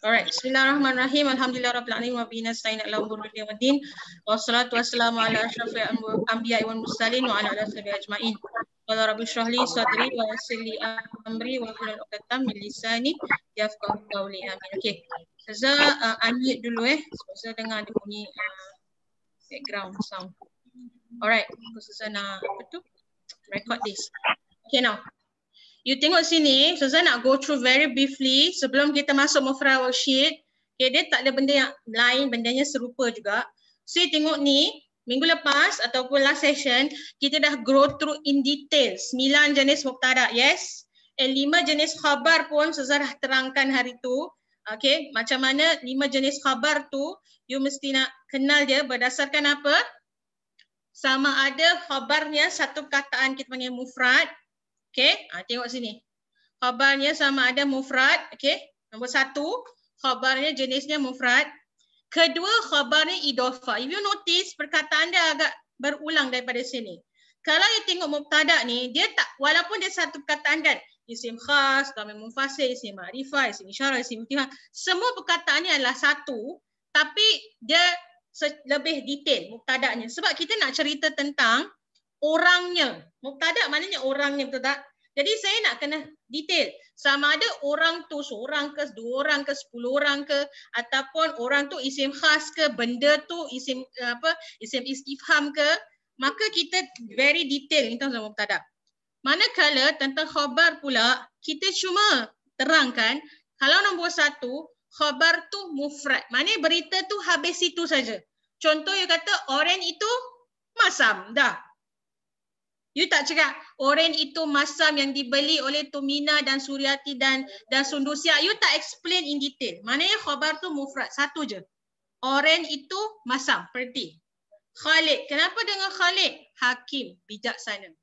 Alright, bismillahirrahmanirrahim. Alhamdulillahirabbil alamin wa bihi nasta'in ala umuri dunya waddin. Wassalatu wassalamu ala asyrafil anbiya'i wal mursalin wa ala alihi washabihi ajmain. Qala rabbi shrah li sadri wa yassir li amri wa hlul 'uqdatam min lisani yafqahu qawli. Amin. Okey. Ustazah unmute dulu Ustazah dengar dia bunyi background sound. Alright, Ustazah nak record this. Okay now. You tengok sini, Ustazah nak go through very briefly sebelum kita masuk mufrad worksheet. Okay, dia tak ada benda yang lain, bendanya serupa juga. So, you tengok ni, minggu lepas ataupun last session, kita dah go through in detail 9 jenis mubtada, yes? 5 jenis khabar pun Ustazah dah terangkan hari tu. Okay, macam mana 5 jenis khabar tu, you mesti nak kenal dia berdasarkan apa? Sama ada khabarnya satu perkataan kita panggil mufrad. Okay, tengok sini. Khabarnya sama ada mufrad. Okay, nombor 1. Khabarnya jenisnya mufrad. Kedua, khabarnya idhofah. If you notice, perkataan dia agak berulang daripada sini. Kalau you tengok mubtada ni, dia tak, walaupun dia satu perkataan kan, isim khas, dhamir munfasil, isim ma'rifah, isim isyarah, isim imtihah, semua perkataan ni adalah satu, tapi dia lebih detail mubtadanya. Sebab kita nak cerita tentang orangnya. Mubtada maknanya orangnya, betul tak? Jadi saya nak kena detail. Sama ada orang tu seorang ke, 2 orang ke, 10 orang ke, ataupun orang tu isim khas ke, benda tu isim isim istifham ke, maka kita very detail tentang mubtada. Manakala tentang khabar pula, kita cuma terangkan kalau nombor 1, khabar tu mufrad. Maknanya berita tu habis situ saja. Contoh you kata oren itu masam, dah. You tak cakap oren itu masam yang dibeli oleh Tumina dan Suryati dan Sundusia. You tak explain in detail. Maknanya khabar tu mufrad, satu je. Oren itu masam, perti. Khalid, kenapa dengan Khalid? Hakim, bijaksana.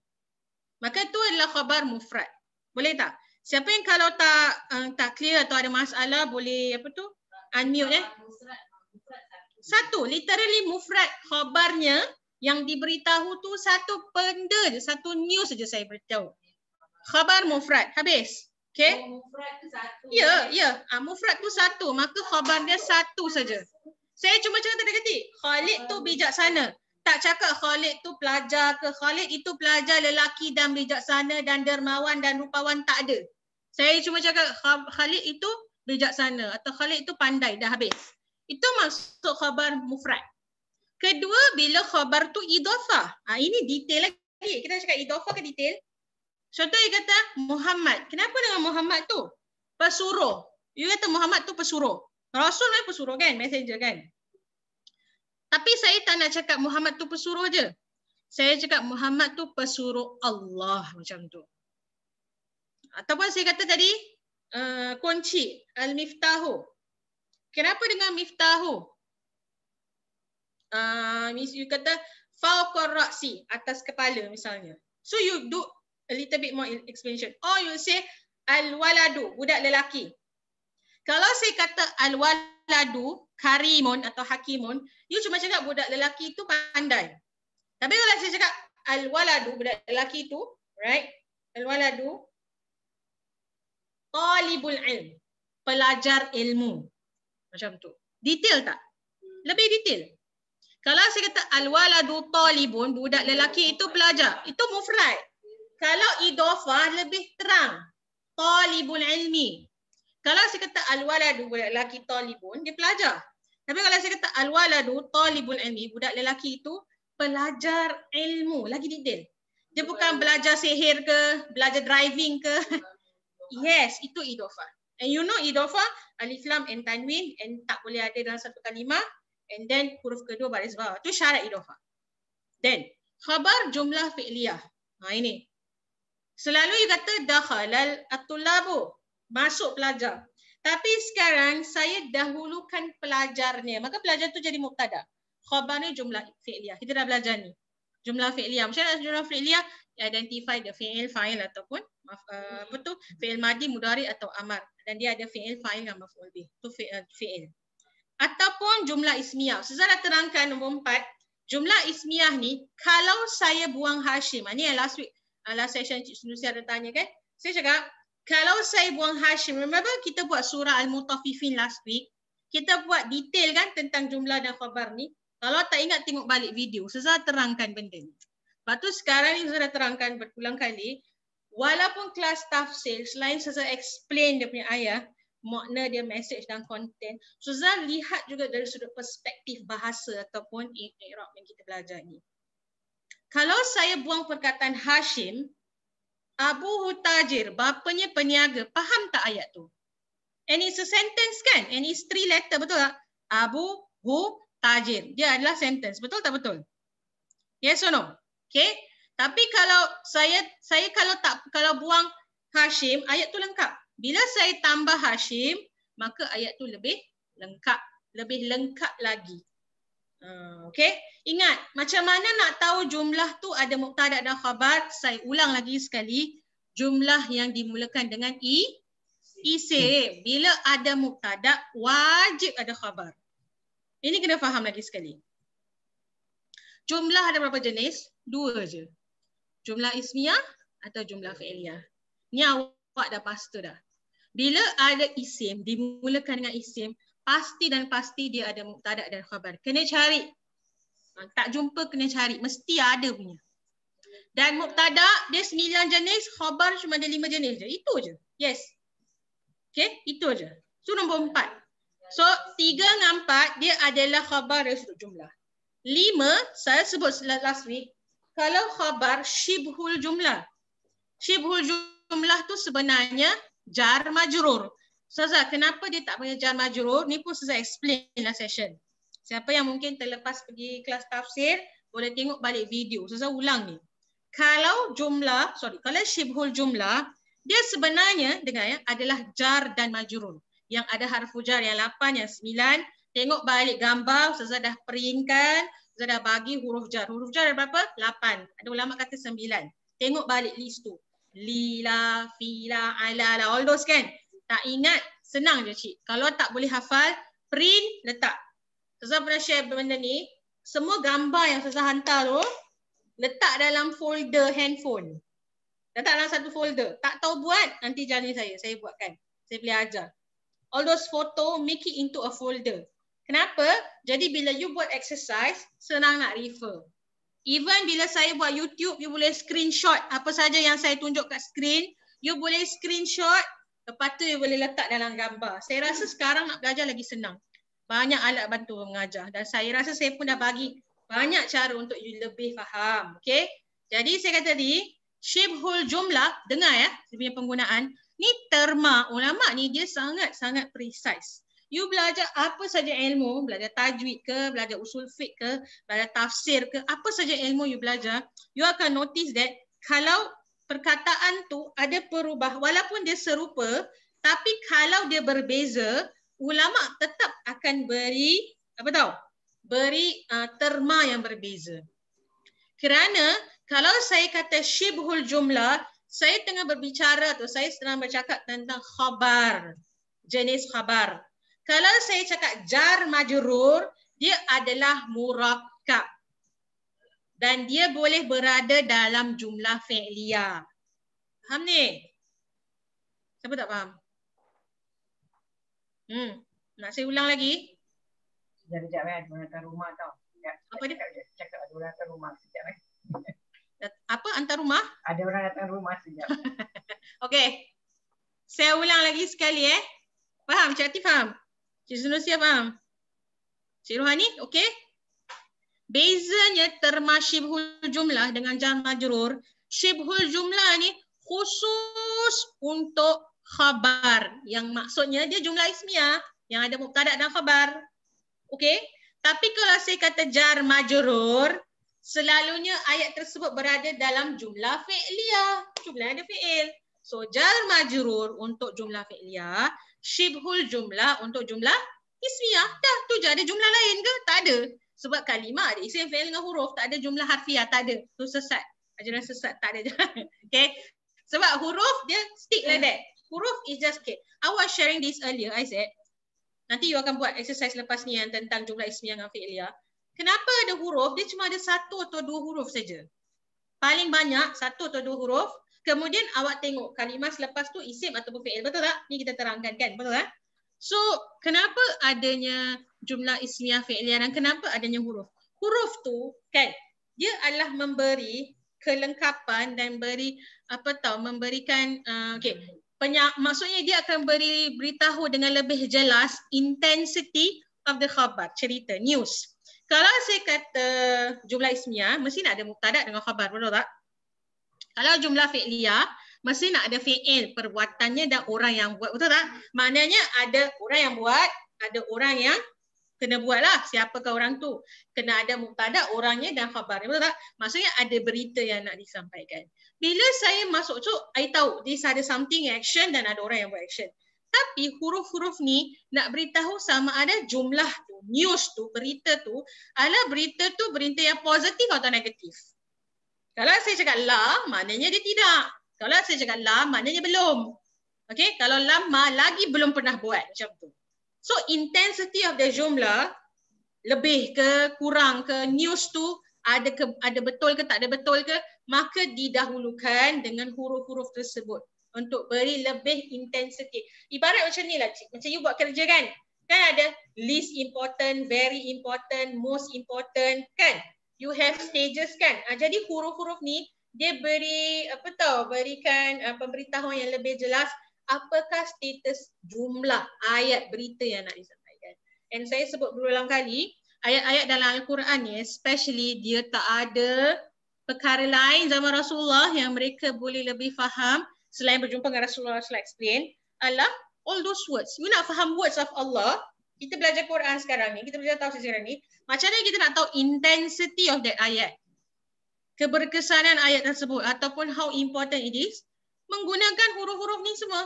Maka itu adalah khabar mufrad. Boleh tak? Siapa yang kalau tak clear atau ada masalah boleh unmute Satu, literally mufrad khabarnya yang diberitahu tu satu benda je, satu news saja saya beritahu. Khabar mufrad, habis. Okay? Mufrad tu satu. Ya. Mufrad tu satu, maka khabar dia satu saja. Saya cuma cakap tadi kata, Khalid tu bijaksana. Tak cakap Khalid tu pelajar ke, Khalid itu pelajar lelaki dan bijaksana dan dermawan dan rupawan, tak ada. Saya cuma cakap Khalid itu bijaksana atau Khalid itu pandai, dah habis. Itu maksud khabar mufrad. Kedua, bila khabar tu idhofah. Ini detail lagi. Kita cakap idhofah ke detail? Contoh you kata Muhammad. Kenapa dengan Muhammad tu? Pesuruh. You kata Muhammad tu pesuruh. Rasul ni pesuruh kan? Messenger kan? Tapi saya tak nak cakap Muhammad tu pesuruh je. Saya cakap Muhammad tu pesuruh Allah, macam tu. Ataupun saya kata tadi, kunci, al-miftahu. Kenapa dengan miftahu? You kata fawqa ra'si, atas kepala misalnya. So you do a little bit more explanation. Or you say al-waladu, budak lelaki. Kalau saya kata al-waladu, karimun atau hakimun, you cuma cakap budak lelaki itu pandai. Tapi kalau saya cakap al-waladu, budak lelaki itu, right? Al-waladu talibul ilm, pelajar ilmu. Macam tu. Detail tak? Lebih detail. Kalau saya kata al-waladu talibun, budak lelaki itu pelajar, itu mufrad. Kalau idhofah lebih terang. Talibul ilmi. Kalau saya kata al-waladu, budak lelaki talibun, dia pelajar. Tapi kalau saya kata al-waladu talibul ilmi, budak lelaki itu pelajar ilmu, lagi detail. Dia bukan belajar sihir ke, belajar driving ke. Yes, itu idhofah. And you know idhofah, alif lam and tanwin, and tak boleh ada dalam satu kalimah. And then huruf kedua baris bawah. Itu syarat idhofah. Then khabar jumlah fi'liyah. Ini. Selalu you kata dakhalal at-tullabu, masuk pelajar. Tapi sekarang saya dahulukan pelajarnya. Maka pelajar tu jadi mubtada. Khabarnya jumlah fi'liyah. Kita dah belajar ni. Jumlah fi'liyah. Macam mana jumlah fi'liyah? Identify the fi'il, fa'il ataupun fi'il madi, mudari atau amar. Dan dia ada fi'il, fa'il dan maf'ul bih. Itu fi'il. Ataupun jumlah ismiyah. Saya dah terangkan nombor 4. Jumlah ismiyah ni, kalau saya buang Hashim. Ini yang last week, last session Cik Sunusi ada tanya kan. Saya cakap, Kalau saya buang Hashim, remember kita buat surah Al-Mutaffifin last week, kita buat detail kan tentang jumlah dan khabar ni. Kalau tak ingat tengok balik video, Ustazah terangkan benda ni. Lepas tu sekarang ni Ustazah terangkan berulang kali, walaupun kelas tafsir, selain Ustazah explain dia punya ayat, makna dia, message dan konten, Ustazah lihat juga dari sudut perspektif bahasa ataupun i'rab yang kita belajar ni. Kalau saya buang perkataan Hashim, Abuhu tajir, bapanya peniaga, faham tak ayat tu? And it's a sentence kan? And it's 3 letter, betul tak? Abuhu tajir, dia adalah sentence, betul tak betul? Yes or no? Okay. Tapi kalau saya kalau buang Hashim, ayat tu lengkap. Bila saya tambah Hashim, maka ayat tu lebih lengkap lagi. Okay. Ingat, macam mana nak tahu jumlah tu ada mubtada dan khabar? Saya ulang lagi sekali. Jumlah yang dimulakan dengan isim. Bila ada mubtada, wajib ada khabar. Ini kena faham lagi sekali. Jumlah ada berapa jenis? 2 je. Jumlah ismiyah atau jumlah fi'liyah. Ni awak dah pasti dah. Bila ada isim, dimulakan dengan isim, pasti dia ada mubtada dan khabar. Kena cari. Tak jumpa kena cari. Mesti ada punya. Dan mubtada dia 9 jenis, khabar cuma ada 5 jenis je. Itu je. Yes. Okay, itu je. So nombor 4. So 3 dengan 4 dia adalah khabar dari sudut jumlah. 5 saya sebut last week. Kalau khabar syibhul jumlah. Syibhul jumlah tu sebenarnya jar majrur. Ustazah, kenapa dia tak punya jar majrur? Ni pun Ustazah explain lah session. Siapa yang mungkin terlepas pergi kelas tafsir, boleh tengok balik video. Ustazah ulang ni. Kalau syibhul jumlah, dia sebenarnya dengar ya, adalah jar dan majrur. Yang ada harfu jar yang 8, yang 9. Tengok balik gambar, Ustazah dah printkan. Ustazah dah bagi huruf jar. Huruf jar ada berapa? 8. Ada ulama kata 9. Tengok balik list tu. Lila, fila, ala, all those kan. Tak ingat, senang je cik. Kalau tak boleh hafal, print, letak. Ustazah pernah share benda ni. Semua gambar yang Ustazah hantar tu, letak dalam folder handphone. Letak dalam satu folder. Tak tahu buat, nanti jangan saya buatkan. Saya boleh ajar. All those photo, make it into a folder. Kenapa? Jadi bila you buat exercise, senang nak refer. Even bila saya buat YouTube, you boleh screenshot apa saja yang saya tunjuk kat screen. You boleh screenshot, lepas tu you boleh letak dalam gambar. Saya rasa sekarang nak belajar lagi senang. Banyak alat bantu mengajar. Dan saya rasa saya pun dah bagi banyak cara untuk you lebih faham. Okay? Jadi saya kata tadi, syibhul jumlah, dengar ya, dia punya penggunaan. Ni terma ulama ni dia sangat-sangat precise. You belajar apa saja ilmu, belajar tajwid ke, belajar usul fiqh ke, belajar tafsir ke, apa saja ilmu you belajar, you akan notice that kalau perkataan tu ada perubah, walaupun dia serupa, tapi kalau dia berbeza, ulama tetap akan beri, beri terma yang berbeza. Kerana kalau saya kata syibhul jumlah, saya tengah berbicara atau saya sedang bercakap tentang khabar, jenis khabar. Kalau saya cakap jar majrur, dia adalah murakkab. Dan dia boleh berada dalam jumlah fi'liyah. Faham ni? Siapa tak faham? Nak saya ulang lagi? Sekejap ada orang datang rumah tau. Apa dia? Cakap ada orang datang rumah sekejap. Apa hantar rumah? Ada orang datang rumah sekejap. Okey. Saya ulang lagi sekali Faham? Cik Atif faham? Cik Sunusia faham? Cik Rohani, okey? Bezanya terma syibhul jumlah dengan jar majrur. Syibhul jumlah ni khusus untuk khabar. Yang maksudnya dia jumlah ismiyah yang ada mubtada dan khabar. Okey? Tapi kalau saya kata jar majrur, selalunya ayat tersebut berada dalam jumlah fi'liyah. Jumlah ada fi'il. So jar majrur untuk jumlah fi'liyah, syibhul jumlah untuk jumlah ismiyah. Dah tu je, ada jumlah lain ke? Tak ada. Sebab kalimah ada isim fi'il dengan huruf, tak ada jumlah harfiah, tak ada. Tu sesat. Ajaran sesat, tak ada. Okay. Sebab huruf dia stick like that. Huruf is just okay. I was sharing this earlier, I said. Nanti you akan buat exercise lepas ni yang tentang jumlah ismiyah dengan fi'liyah. Kenapa ada huruf? Dia cuma ada 1 atau 2 huruf saja. Paling banyak 1 atau 2 huruf. Kemudian awak tengok kalimah selepas tu isim ataupun fi'il. Betul tak? Ni kita terangkan kan. Betul tak? So, kenapa adanya jumlah ismiyah fi'liyah dan kenapa adanya huruf? Huruf tu kan, dia adalah memberi kelengkapan dan memberikan maksudnya dia akan beritahu dengan lebih jelas intensity of the khabar, cerita, news. Kalau saya kata jumlah ismiyah, mesti nak ada mubtada dengan khabar, betul tak? Kalau jumlah fi'liyah, mesti nak ada fi'il, perbuatannya dan orang yang buat, betul tak? Maknanya ada orang yang buat, ada orang yang kena buat lah. Siapakah orang tu? Kena ada mubtada, orangnya dan khabar, betul tak? Maksudnya ada berita yang nak disampaikan. Bila saya masuk tu, I tahu this ada something action dan ada orang yang buat action. Tapi huruf-huruf ni nak beritahu sama ada jumlah tu, news tu, berita tu, adalah berita tu berita yang positif atau negatif. Kalau saya cakap la, maknanya dia tidak. Kalau saya cakap la, maknanya belum. Okay, kalau lama lagi belum pernah buat macam tu. So intensity of the jumlah, lebih ke kurang ke, news tu ada betul ke tak ada betul ke, maka didahulukan dengan huruf-huruf tersebut untuk beri lebih intensity. Ibarat macam ni lah cik, macam you buat kerja kan, ada least important, very important, most important kan. You have stages kan. Jadi huruf-huruf ni dia beri berikan pemberitahuan yang lebih jelas apakah status jumlah ayat berita yang nak disampaikan. And saya sebut berulang kali, ayat-ayat dalam Al-Quran ni especially dia tak ada perkara lain zaman Rasulullah yang mereka boleh lebih faham selain berjumpa dengan Rasulullah explain adalah all those words. You nak faham words of Allah, kita belajar Quran sekarang ni, kita belajar tafsir sekarang ni, macam mana kita nak tahu intensity of that ayat, keberkesanan ayat tersebut ataupun how important it is, menggunakan huruf-huruf ni semua.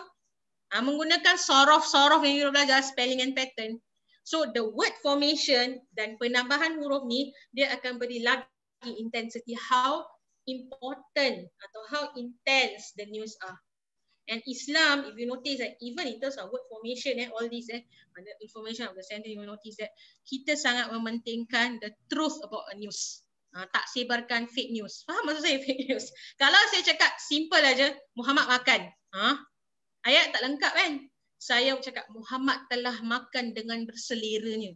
Menggunakan sorof-sorof yang kita belajar, spelling and pattern. So the word formation dan penambahan huruf ni, dia akan beri lagi intensity, how important atau how intense the news are. And Islam, if you notice that even in terms of word formation all these the information of the sentence, you will notice that kita sangat mementingkan the truth about a news. Tak sebarkan fake news. Faham maksud saya fake news? Kalau saya cakap simple aja, Muhammad makan. Ayat tak lengkap kan? Saya cakap Muhammad telah makan dengan berseleranya.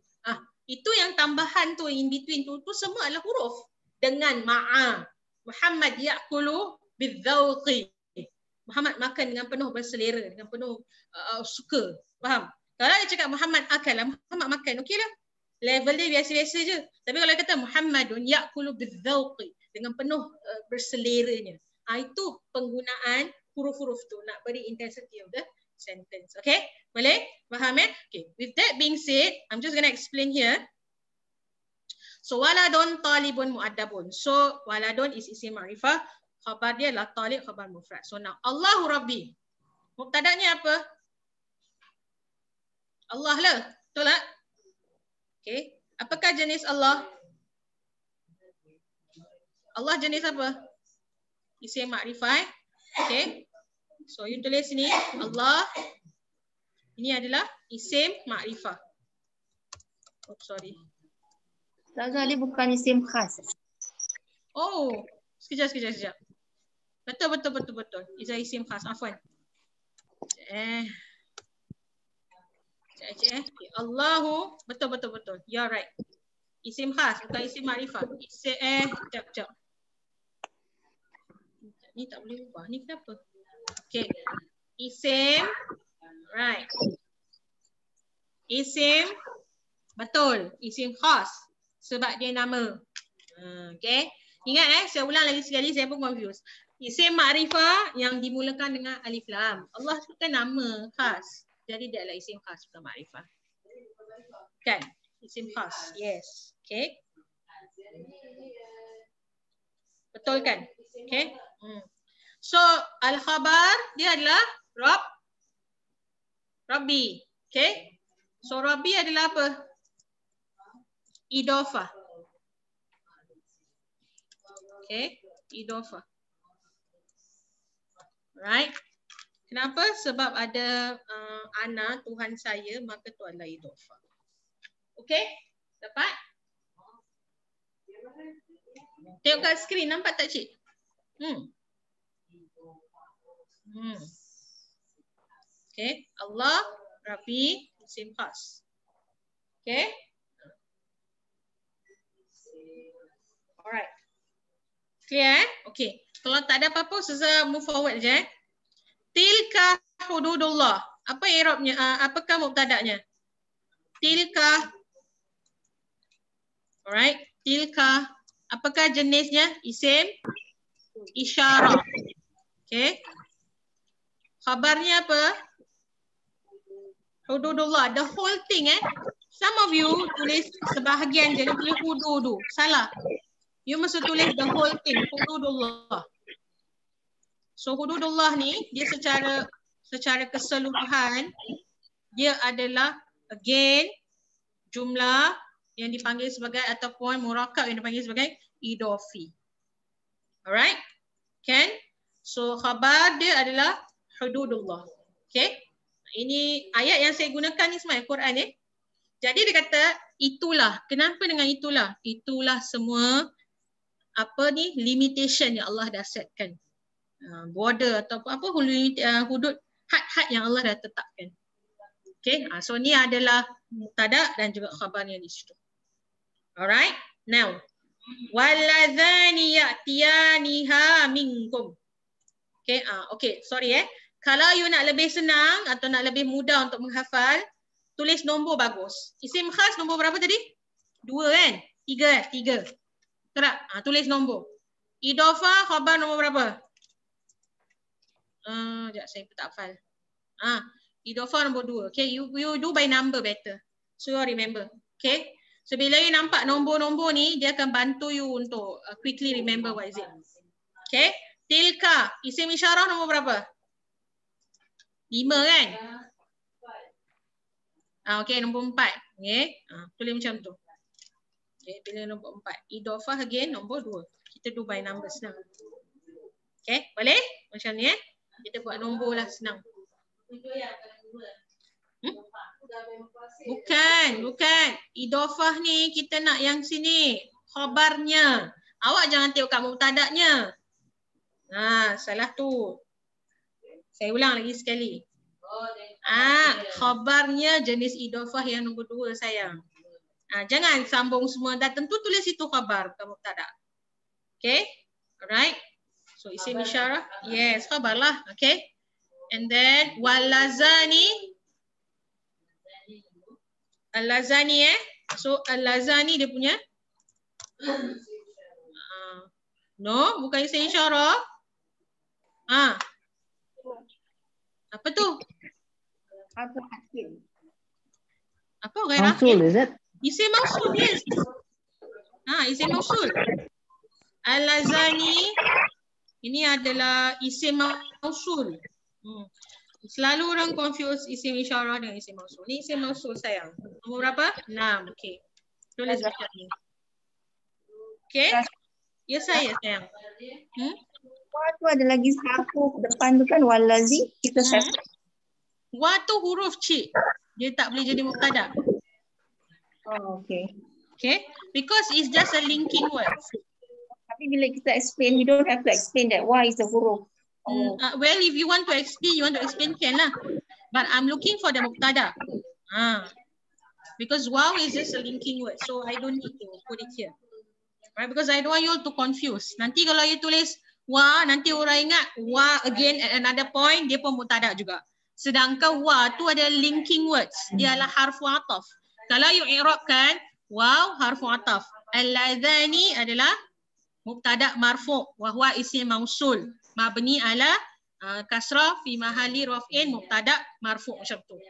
Itu yang tambahan tu, in between tu semua adalah huruf. Dengan ma'a. Muhammad ya'kulu bidzauqi. Muhammad makan dengan penuh berselera, dengan penuh suka. Faham? Kalau dia cakap Muhammad akal, Muhammad makan, okey lah. Level dia biasa-biasa je. Tapi kalau dia kata Muhammadun ya'kulu bidzauqi, dengan penuh berseleranya. Itu penggunaan huruf-huruf tu nak beri intensity of the sentence. Okay? Boleh? Faham Okay. With that being said, I'm just going to explain here. So waladun talibun mu'addabun. So waladun is isim ma'rifah. Khabar dia adalah talib, khabar mufrad. So now Allahu Rabbi. Mubtada'nya apa? Allah lah. Betul tak? Okay. Apakah jenis Allah? Allah jenis apa? Isim ma'rifah. Okay. So you tulis sini Allah. Ini adalah isim ma'rifah. Oh sorry. Ustazah, dia bukan isim khas. Oh, sekejap. Betul. Itu isim khas. Afwan. Okay. Allahu, betul. You're right. Isim khas, bukan isim ma'rifah. Sekejap. Ni tak boleh ubah. Ni kenapa? Okay. Isim. Right. Isim. Betul. Isim khas. Sebab dia nama. Okay. Ingat saya ulang lagi sekali, saya pun confused. Isim ma'rifah yang dimulakan dengan alif lam. Allah tu kan nama khas. Jadi dia adalah isim khas, bukan ma'rifah. Kan? Isim khas. Yes. Okay. Betul kan? Okay. So, al-khabar dia adalah Rabbi. Okay. So, Rabbi adalah apa? Idofah. Okay. Idofah. Right. Kenapa? Sebab ada ana, Tuhan saya, maka tu adalah idofah. Okay? Dapat? Tengok kat skrin, nampak tak cik? Okay, Allah, Rabbi, isim khas. Okay. Alright. Clear Okay. Kalau tak ada apa-apa, Ustazah move forward je Tilka hududullah. Apa i'rabnya? Apakah mubtada'nya? Tilka. Alright. Tilka. Apakah jenisnya? Isim isyarah. Okay. Khabarnya apa? Hududullah. The whole thing Some of you tulis sebahagian je, tulis hududu. Salah. You mesti tulis the whole thing. Hududullah. So hududullah ni dia secara keseluruhan dia adalah again jumlah yang dipanggil sebagai ataupun murakab yang dipanggil sebagai idafi. Alright? Kan? So khabar dia adalah hududullah. Okay? Ini ayat yang saya gunakan ni semua Quran Jadi dia kata itulah. Kenapa dengan itulah? Itulah semua limitation yang Allah dah setkan. Border atau apa hudud had yang Allah dah tetapkan. Okay, so ni adalah mubtada dan juga khabarnya di situ. Alright, now walladzani ya'tiyaniha minkum. Okay, sorry Kalau you nak lebih senang atau nak lebih mudah untuk menghafal, tulis nombor bagus. Isim khas nombor berapa tadi? 2 kan? 3 3. Tak? Tulis nombor. Idhofah khabar nombor berapa? Sekejap saya tak hafal. Idhofah nombor 2. Okay, you do by number better. So you remember. Okay. So bila you nampak nombor-nombor ni, dia akan bantu you untuk quickly remember what is it. Okay. Tilka. Isim isyarah nombor berapa? 5 kan? Okay, nombor 4. Okay. Tulis macam tu. Okay, pilih nombor 4. Idhofah again nombor 2. Kita do by number senang. Okay, boleh? Macam ni Kita buat nombor lah senang. Bukan. Idhofah ni kita nak yang sini. Khabarnya. Awak jangan tengok kat mubtada'nya. Salah tu. Saya ulang lagi sekali. Khabarnya jenis idhofah yang nombor 2 sayang. Jangan sambung semua. Dah tentu tulis itu khabar bukan mubtada'. Okay. Alright. So isim isyarah. Yes, khabar lah. Okay. And then walazani. Al-lazani So al-lazani dia punya. No, bukan isim isyarah. Apa tu? Apa ghairah? Mausul, is it? Isim mausul, yes. Isim mausul. Al-lazani ini adalah isim mausul. Selalu orang confuse isim isyarah dengan isim mausul. Ni isim mausul sayang. Nombor berapa? 6. Okey. Tulis macam ni. Okey? Ya saya sayang. Tu ada lagi satu depan tu kan wallazi kita set. Wa tu huruf cik. Dia tak boleh jadi mubtada'. Okay. Okay? Because it's just a linking word. Tapi bila kita explain, you don't have to explain that why is the huruf. Well, if you want to explain can lah. But I'm looking for the mubtada'. Because wow is just a linking word. So I don't need to put it here. Right? Because I don't want you all to confuse. Nanti kalau you tulis wa, nanti orang ingat wa again at another point, dia pun mubtada' juga. Sedangkan wa tu ada linking words. Dia adalah harfu ataf. Kalau you i'rabkan, waw harfu ataf. Al-ladzani adalah mubtada' marfu' wa huwa isim mausul. Mabni ala kasrah fi mahalli raf'in mubtada' marfu' macam tu.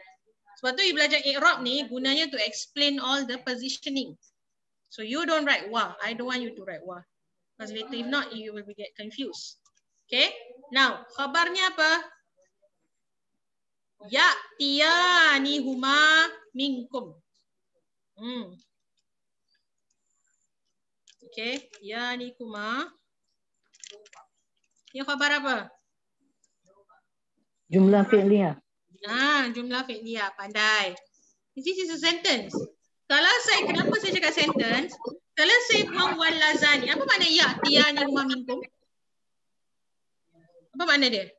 Sebab tu you belajar i'rab ni gunanya to explain all the positioning. So you don't write wa. I don't want you to write wa. Because later if not you will get confused. Okay? Now, khabarnya apa? Ya'tiyani huma minkum. Okay, yani kuma. Ini khabar apa? Jumlah fi'liyah. Jumlah fi'liyah, pandai. This is a sentence. Kenapa saya cakap sentence? Kalau saya buang walazani, apa makna ya'tiyani huma minkum? Apa makna dia?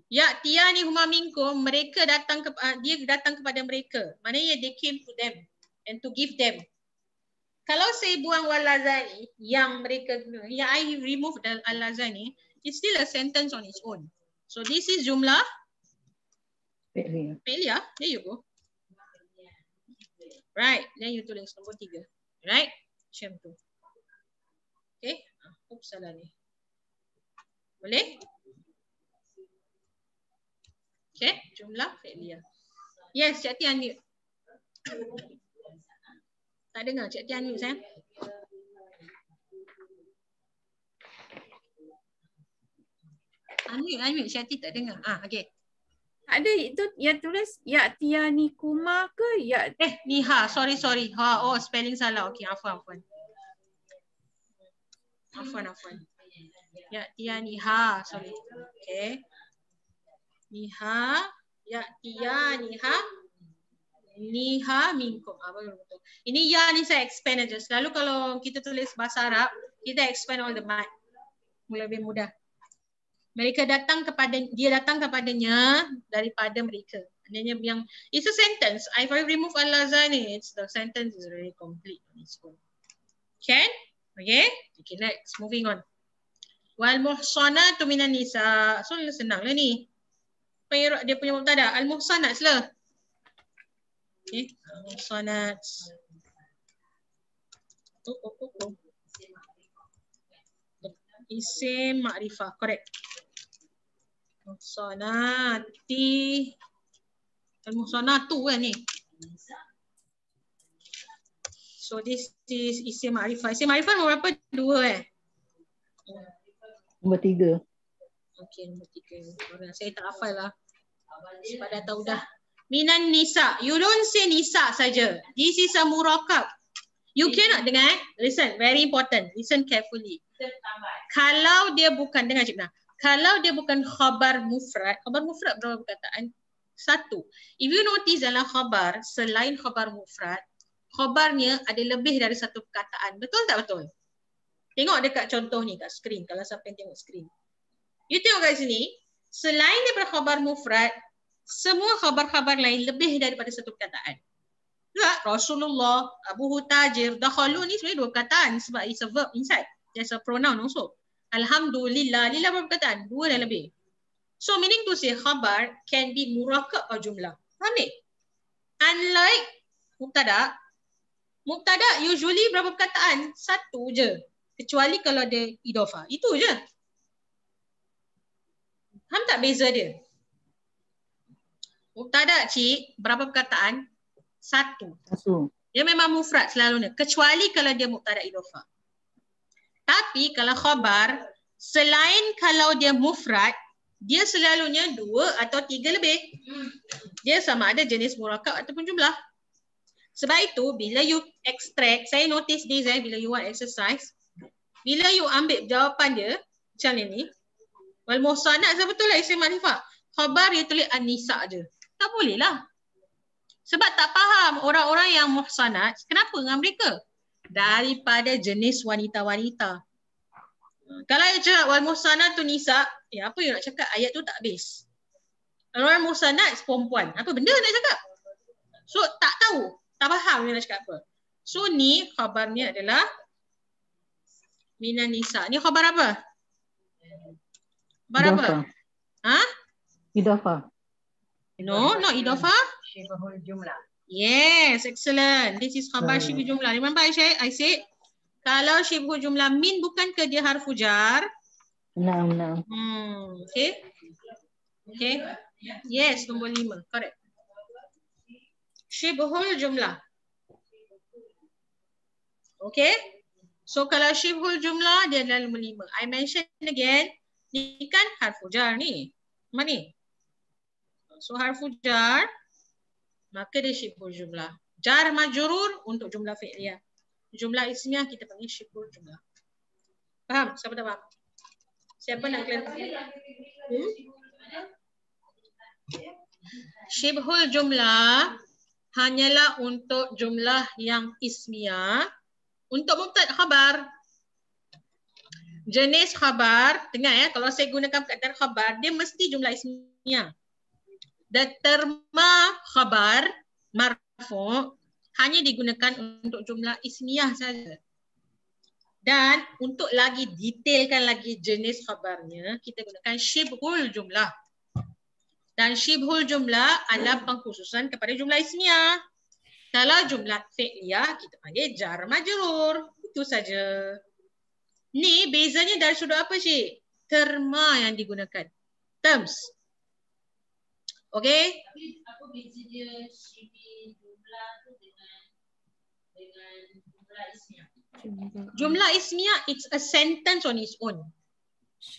Ya'tiyani huma minkum, mereka datang dia datang kepada mereka. Maknanya they came to them and to give them. Kalau saya buang walazani yang mereka, yang I remove the al-lazani, it's still a sentence on its own. So this is jumlah fi'liyah. There you go. Right, then you tulis nombor 3. Right, macam tu. Okay, oops, salah ni. Boleh? Okay, jumlah fi'liyah. Yes, Cik Tian ni. Tak dengar Cik Tian ni, sayang. Unmute, Cik Tian tak dengar. Okay. Ada itu yang tulis Ya'tiyani kuma ke Niha, sorry. Oh, spelling salah. Okay, afwan. Ya'tiyaniha, sorry. Okay. Niha, Ya'tiyaniha, Niha minkum. Betul. Ini ya ni saya expand aja. Selalu kalau kita tulis bahasa Arab, kita expand all the mat. Lebih mudah. Mereka datang kepadanya daripada mereka. Maknanya yang it's a sentence. If I remove al-lazani, it's the sentence is really complete on its own. Okay? Okay, next. Moving on. Wal muhsanatu minan nisa. So senang lah ni. Dia punya mubtada. Al muhsanat lah. Okay. Al muhsanat. Isim ma'rifah. Correct. Muhsanati. Al muhsanatu kan ni. So this is isim ma'rifah. Isim ma'rifah nombor berapa? 2 Nombor 3. Okay, nombor 3. Saya tak hafal lah. Sebab dah tahu dah. Minan nisa. You don't say nisa saja. This is a murakab. You cannot dengar. Listen, very important. Listen carefully. Kalau dia bukan, dengar Cik Nah. Kalau dia bukan khabar mufrad berapa perkataan? 1. If you notice dalam khabar, selain khabar mufrad, khabarnya ada lebih dari 1 perkataan. Betul tak betul? Tengok dekat contoh ni kat skrin. Kalau siapa yang tengok skrin. You tengok kat sini. Selain daripada khabar mufrad, semua khabar-khabar lain lebih daripada 1 perkataan. Tak? Rasulullah, Abu Hutajir, dakhalu ni sebenarnya 2 perkataan sebab it's a verb inside. There's a pronoun also. Alhamdulillah. Lillah berapa perkataan? 2 dan lebih. So meaning to say khabar can be murakab atau jumlah. Faham ni? Unlike mubtada. Mubtada usually berapa perkataan? 1 je. Kecuali kalau ada idofah. Itu je. Faham tak beza dia? Mubtada cik, berapa perkataan? 1. Dia memang mufrad selalunya. Kecuali kalau dia mubtada idofah. Tapi kalau khabar, selain kalau dia mufrad, dia selalunya 2 atau 3 lebih. Dia sama ada jenis murakab ataupun jumlah. Sebab itu, bila you extract, saya notice this bila you want exercise, bila you ambil jawapan dia, macam ni, wal muhsanat betul lah isim ma'rifah. Khabar dia tulis an-nisa je. Tak boleh lah. Sebab tak faham orang-orang yang muhsanat, kenapa dengan mereka? Daripada jenis wanita-wanita. Kalau you cakap wal muhsanat tu nisa, apa you nak cakap? Ayat tu tak habis. Orang muhsanat perempuan. Apa benda nak cakap? So tak tahu. Tak faham you nak cakap apa. So ni khabarnya adalah minan nisa. Ni khabar apa? Khabar apa? Idafah. No, not idafah. Syibhul jumlah. Yes, excellent. This is khabar syibhul jumlah. Remember I said kalau syibhul jumlah min bukan ke dia harfu jar? Nah. Okay. Okay. Yes, nombor 5. Correct. Syibhul jumlah. Okay. So kalau syibhul jumlah dia adalah nombor 5. I mention again. Ni kan harfu jar ni. Mana ni? So harfu jar. Maka dia syibhul jumlah. Jar majrur untuk jumlah fi'liyah. Jumlah ismiyah kita panggil syibhul jumlah. Faham? Siapa tak faham? Siapa nak clarify? Syibhul jumlah hanyalah untuk jumlah yang ismiyah. Untuk mubtada khabar. Jenis khabar, dengar kalau saya gunakan perkataan khabar, dia mesti jumlah ismiyah. ismiyah. Terma khabar marfu' hanya digunakan untuk jumlah ismiyah saja. Dan untuk lagi detailkan lagi jenis khabarnya, kita gunakan syibhul jumlah. Dan syibhul jumlah adalah pengkhususan kepada jumlah ismiyah. Kalau jumlah fi'liyah, kita panggil jar majrur. Itu saja. Ni bezanya dari sudut apa, Cik? Terma yang digunakan. Terms. Okay? Apa beza dia syibhul jumlah tu dengan jumlah ismiyah? Jumlah ismiyah, it's a sentence on its own.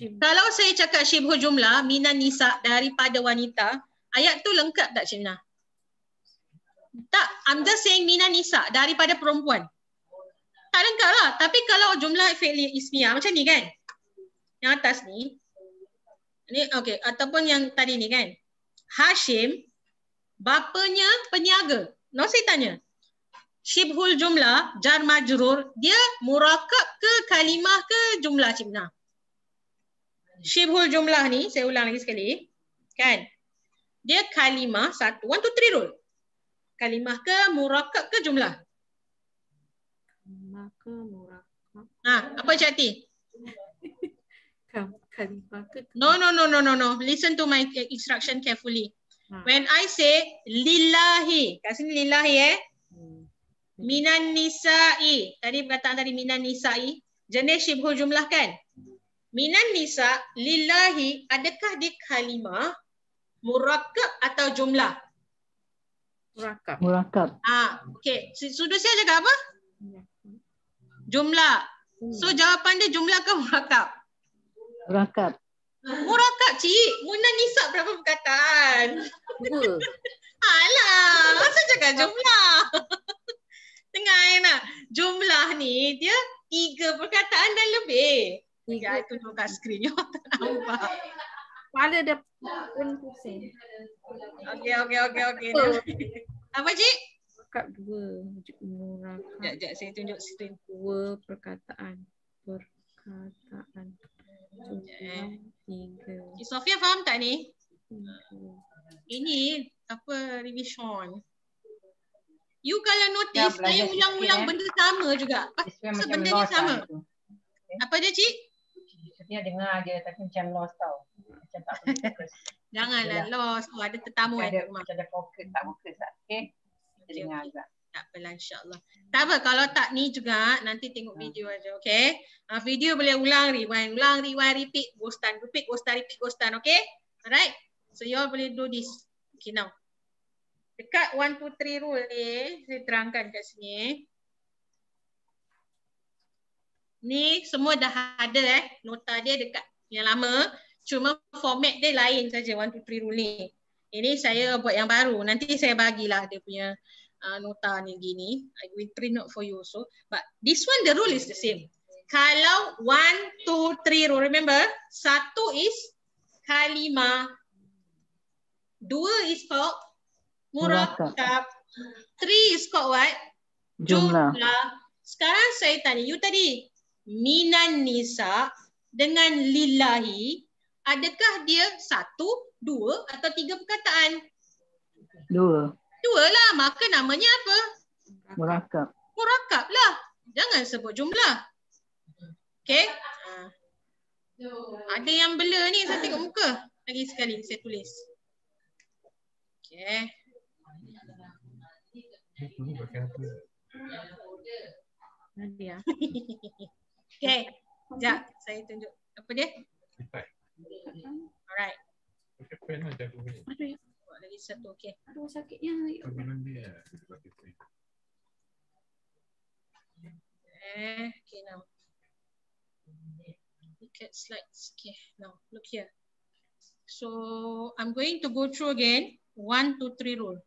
Kalau saya cakap syibhul jumlah, minan nisa, daripada wanita, ayat tu lengkap tak, Cik Minah? Tak, I'm just saying minan nisa, daripada perempuan. Tak lengkap lah. Tapi kalau jumlah fi'li ismiyah, macam ni kan? Yang atas ni. Ni okay. Ataupun yang tadi ni kan? Hashim, bapanya penyaga. No, saya tanya. Syibhul jumlah, jar majrur, dia murakab ke kalimah ke jumlah, Cik Minah? Syibhul jumlah ni, saya ulang lagi sekali. Kan? Dia kalimah satu. 1, 2, 3 rule. Kalimah ke murakab ke jumlah? Kalimah ke murakab? Apa Cik Ati? Kalimah ke? No. Listen to my instruction carefully. When I say lillahi, kat sini lillahi minan nisa'i. Tadi perkataan tadi minan nisa'i. Jenis syibhul jumlah kan? Minan nisa, lillahi, adakah dia kalimah, murakab atau jumlah? Murakab. Okay. Sudah saya cakap apa? Jumlah. So jawapan dia jumlah ke murakab? Murakab. Murakab, Cik. Minan nisa berapa perkataan? 2. Alah, masa cakap jumlah? Dengar nak. Jumlah ni dia 3 perkataan dan lebih. Ya, tunjuk kat skrin. You tak nampak. Kepala dah pusing. Okey. Apa, Cik? Murakab 2. Murakab. Sekejap, saya tunjuk skrin. 2 perkataan. Jumlah 3. Cik Sofia faham tak ni? Ini apa revision. You kalau notice, saya ulang-ulang benda sama juga. Pasal benda ni sama. Apa dia, Cik? Dia dengar je tapi macam lost tau. Macam tak fokus. Janganlah lost. Ada tetamu ada rumah. macam ada fokus, tak fokus tak. Okay? Kita dengar juga. Tak apalah, insyaAllah. Tak apa, kalau tak ni juga, nanti tengok video aja, okay? Video boleh ulang, rewind, repeat, go start, repeat, go start, okay? Alright? So, you all boleh do this. Okay, now. Dekat 1, 2, 3 rule ni, saya terangkan kat sini. Ni semua dah ada nota dia dekat yang lama. Cuma format dia lain saja 1, 2, 3 rule ni. Ini saya buat yang baru. Nanti saya bagilah dia punya nota ni gini. I will print out for you also. But this one the rule is the same. Kalau 1, 2, 3 rule, remember? 1 is kalimah. 2 is called murakab. 3 is called what? Jumlah. Sekarang saya tanya you tadi. Minan nisa dengan lillahi, adakah dia 1, 2 atau 3 perkataan? 2. 2 lah, maka namanya apa? Murakab. Murakab lah. Jangan sebut jumlah. Okay. Ada yang blur ni, saya tengok muka. Lagi sekali saya tulis. Okay. Nadia. Okay. Sekejap, saya tunjuk. Apa dia? Alright. Aduh, Buat lagi satu, okay. aduh sakitnya. Okay, now. Look at slides. Okay, now look here. So, I'm going to go through again. 1, 2, 3 rule.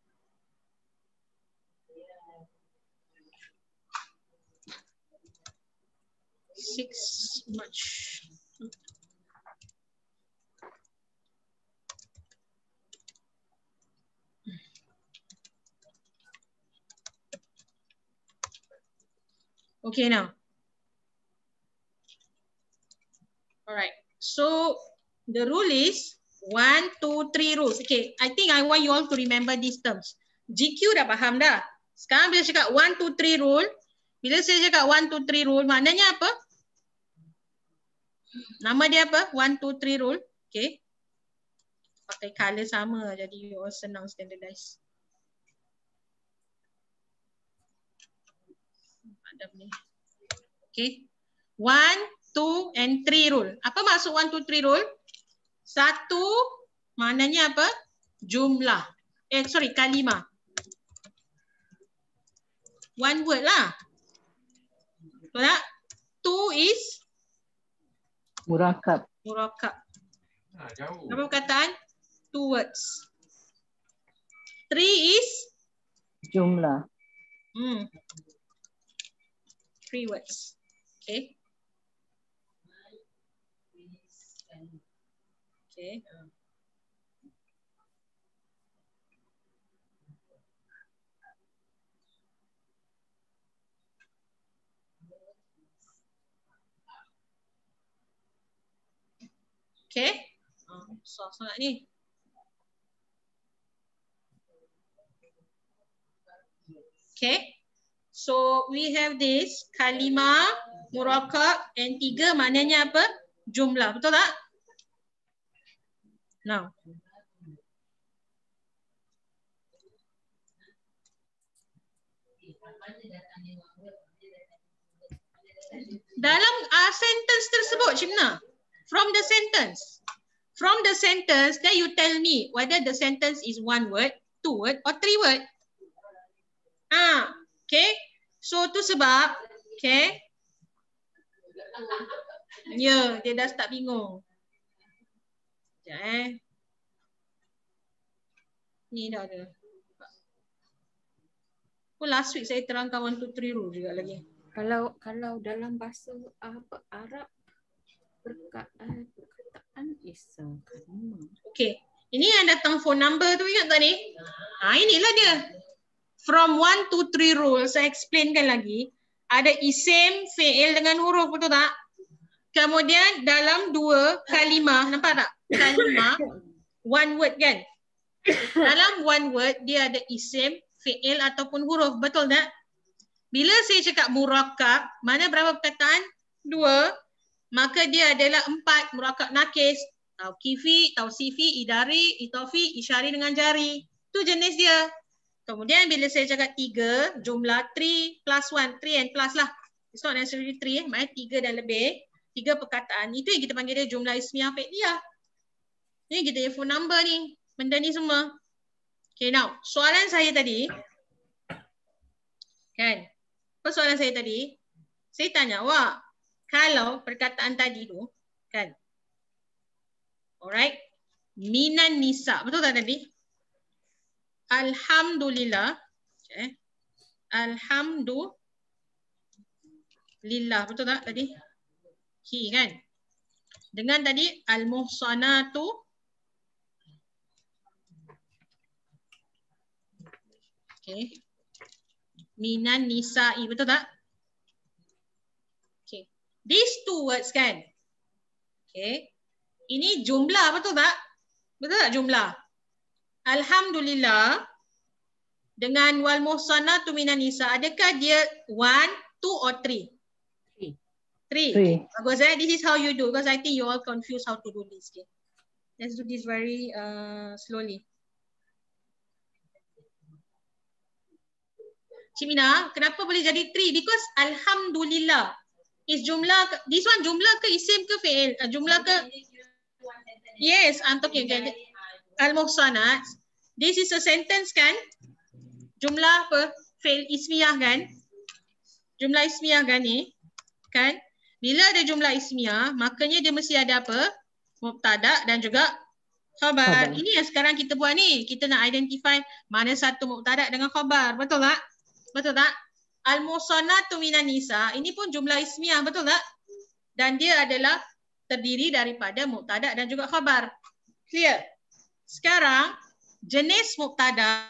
Six March. Okay, now. All right. So the rule is 1, 2, 3 rules. Okay, I think I want you all to remember these terms. GQ dah faham dah. Sekarang bila cakap 1, 2, 3 rule, bila saya cakap 1, 2, 3 rule, maknanya apa? Nama dia apa? 1, 2, 3 rule. Okay. Pakai color sama, jadi you all senang standardize. Okay. 1, 2, and 3 rule. Apa maksud 1, 2, 3 rule? 1 maknanya apa? Jumlah. Kalimah. 1 word lah. Betul tak? 2 is Murakab. murakab. Jauh. Apa perkataan? 2 words. 3 is Jumlah. 3 words. Okay. Okay. Okay. Susah sangat ni. Okay. So we have this kalimah, murakab, and 3 maknanya apa? Jumlah. Betul tak? Now. Dalam sentence tersebut, Cimna, from the sentence, then you tell me whether the sentence is 1 word, 2 word, or 3 word. Okay. So tu sebab, okay. Ya, dia dah start bingung. Sekejap Ni dah ada. Last week saya terangkan 1, 2, 3 rule juga lagi. Kalau dalam bahasa Arab perkataan isim kalimah. Okay. Ini yang datang phone number tu, ingat tak ni? Inilah dia. From 1 to 3 rule, saya explainkan lagi. Ada isim, fi'il dengan huruf, betul tak? Kemudian dalam 2 kalimah, nampak tak? Kalimah, 1 word kan? Dalam 1 word, dia ada isim, fi'il ataupun huruf, betul tak? Bila saya cakap murakab, mana berapa perkataan? 2. Maka dia adalah 4 murakab nakis. Tauqifi, tausifi, idari, itofi, isyari dengan jari. Itu jenis dia. Kemudian bila saya cakap 3, jumlah 3 plus 1, 3 and plus lah. It's not necessarily 3, maknanya 3 dan lebih. 3 perkataan. Itu yang kita panggil dia jumlah ismiyah fi'liyah. Ni kita punya phone number ni. Benda ni semua. Okay, now soalan saya tadi. Kan? Apa soalan saya tadi? Saya tanya, wah, kalau perkataan tadi tu, kan? Alright. Minan nisa. Betul tak tadi? Alhamdulillah. Okay. Alhamdulillah. Betul tak tadi? Hi kan? Dengan tadi al-muhsanatu. Okay. Minan nisa'i. Betul tak? Okay. These 2 words kan? Okay. Ini jumlah, betul tak? Betul tak jumlah? Alhamdulillah dengan wal muhsanatu minan nisa, adakah dia 1, 2 or 3? 3. Bagus This is how you do, because I think you all confused how to do this. Okay. Let's do this very slowly. Cimina, kenapa boleh jadi 3? Because alhamdulillah is jumlah. This one jumlah ke isim ke fi'il? Jumlah ke? Yes, I'm talking again. Al-muhsanat. This is a sentence kan? Jumlah apa? Fi'il ismiyah kan? Jumlah ismiyah kan ni? Kan? Bila ada jumlah ismiyah, makanya dia mesti ada apa? Mubtada dan juga khabar. Ini yang sekarang kita buat ni. Kita nak identify mana satu mubtada dengan khabar. Betul tak? Betul tak? Al-muhsanatu minan nisa. Ini pun jumlah ismiyah. Betul tak? Dan dia adalah terdiri daripada mubtada dan juga khabar. Clear? Sekarang jenis mubtada,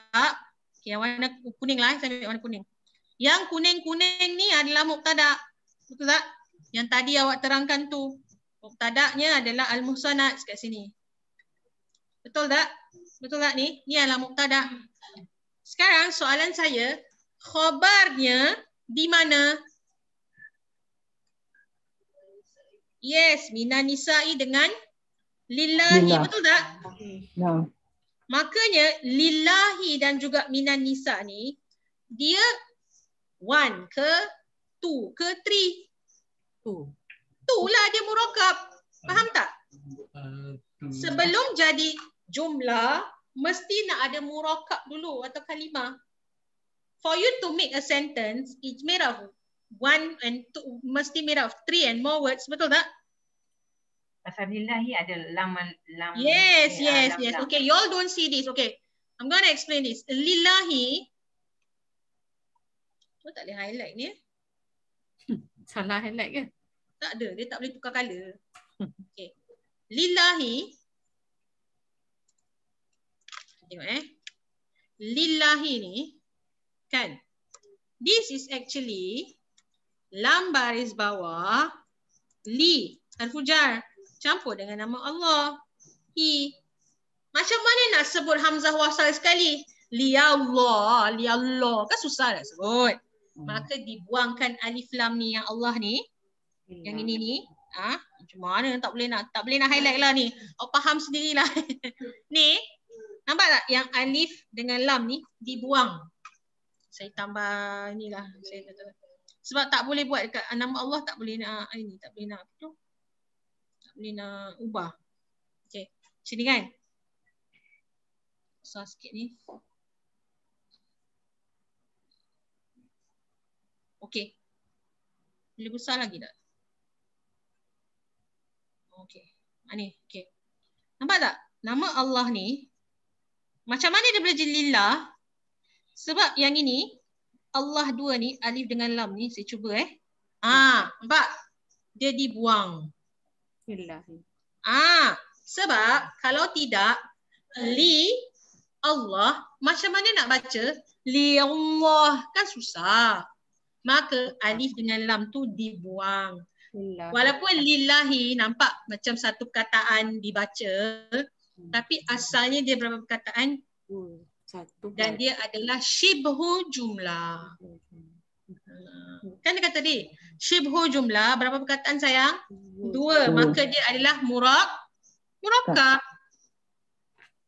yang warna kuning lah, saya ambil warna kuning. Yang kuning-kuning ni adalah mubtada. Betul tak? Yang tadi awak terangkan tu. Mubtada'nya adalah al-muhsanat kat sini. Betul tak? Betul tak ni? Ni adalah mubtada. Sekarang soalan saya, khabarnya di mana? Yes, minan nisa'i dengan lillahi. Lillah. Betul tak? Nah. Makanya lillahi dan juga minan nisa ni dia 1 ke 2 ke 3. 2 lah dia murakab. Faham tak? Sebelum jadi jumlah mesti nak ada murakab dulu atau kalimah. For you to make a sentence, it's made of 1 and 2, mesti made of 3 and more words. Betul tak? Pasal lillahi ada lam. Yes. Lam. Okay, you all don't see this. Okay, I'm going to explain this. Lillahi. Oh, tak boleh highlight ni. Salah highlight ke? Tak ada, dia tak boleh tukar color. Okay. Lillahi. Tengok Lillahi ni kan. This is actually lam baris bawah li harfu jar campur dengan nama Allah. Hi. Macam mana nak sebut hamzah wasal sekali? Li Allah, kan susah nak sebut. Maka dibuangkan alif lam ni yang Allah ni. Yang ini ni. Macam mana tak boleh nak highlight lah ni. Awak faham sendirilah. Ni, nampak tak yang alif dengan lam ni dibuang. Saya tambah inilah. Sebab tak boleh buat dekat nama Allah, tak boleh nak ini, tak boleh nak apa tu. Tak boleh nak ubah. Okey. Sini kan. Besar sikit ni. Okey. Boleh besar lagi tak? Okey. Ni, okey. Nampak tak? Nama Allah ni macam mana dia boleh jadi lillah? Sebab yang ini Allah 2 ni alif dengan lam ni saya cuba nampak? Dia dibuang. Lillahi. Sebab kalau tidak li Allah, macam mana nak baca li Allah, kan susah. Maka alif dengan lam tu dibuang. Lillahi. Walaupun lillahi nampak macam satu perkataan dibaca, tapi asalnya dia berapa perkataan? Satu. Dan dia adalah shibhu jumlah. Kan dia kata tadi, shibhu jumlah berapa perkataan sayang? 2. Maka dia adalah murakab.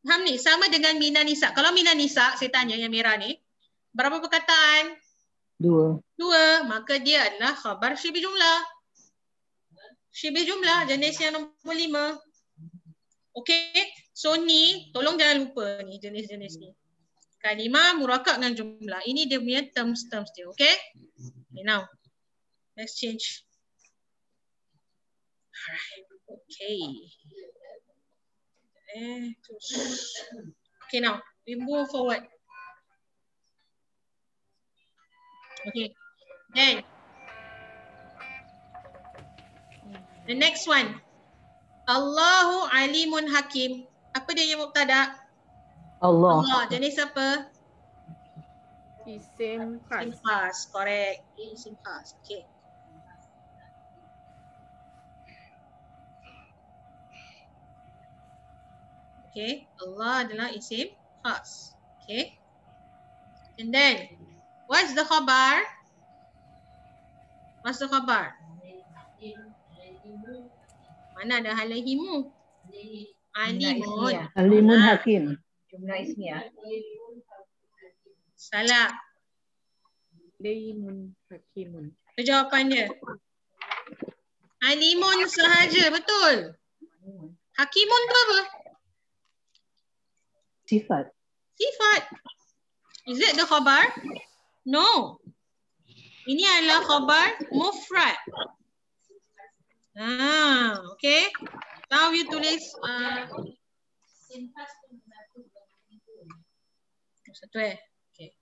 Faham ni? Sama dengan minan nisa. Kalau minan nisa, saya tanya yang merah ni, berapa perkataan? 2. Maka dia adalah khabar syibih jumlah. Syibih jumlah jenis yang nombor 5. Okey. So ni tolong jangan lupa ni jenis-jenis ni. Kalimah murakab dengan jumlah. Ini dia punya terms dia. Okey. Okay, now let's change. Alright. Okay. Okay, now we move forward. Okay. Then the next one. Allahu alimun hakim. Apa dia yang mubtada? Allah. Jenis apa? Isim khas. Isim khas. Correct. Isim khas. Okay. Okay. Allah adalah isim khas. Okay. And then, what's the khabar? What's the khabar? Mana ada alaihimu? Alimun. Alimun hakim. Jumlah ismiyah. Salah. Alimun hakimun. Itu jawapannya. Alimun sahaja. Betul. Hakimun tu apa? Sifat. Sifat. Is it the khabar? No. Ini adalah khabar mufrad. Okay. Now you tulis satu okay.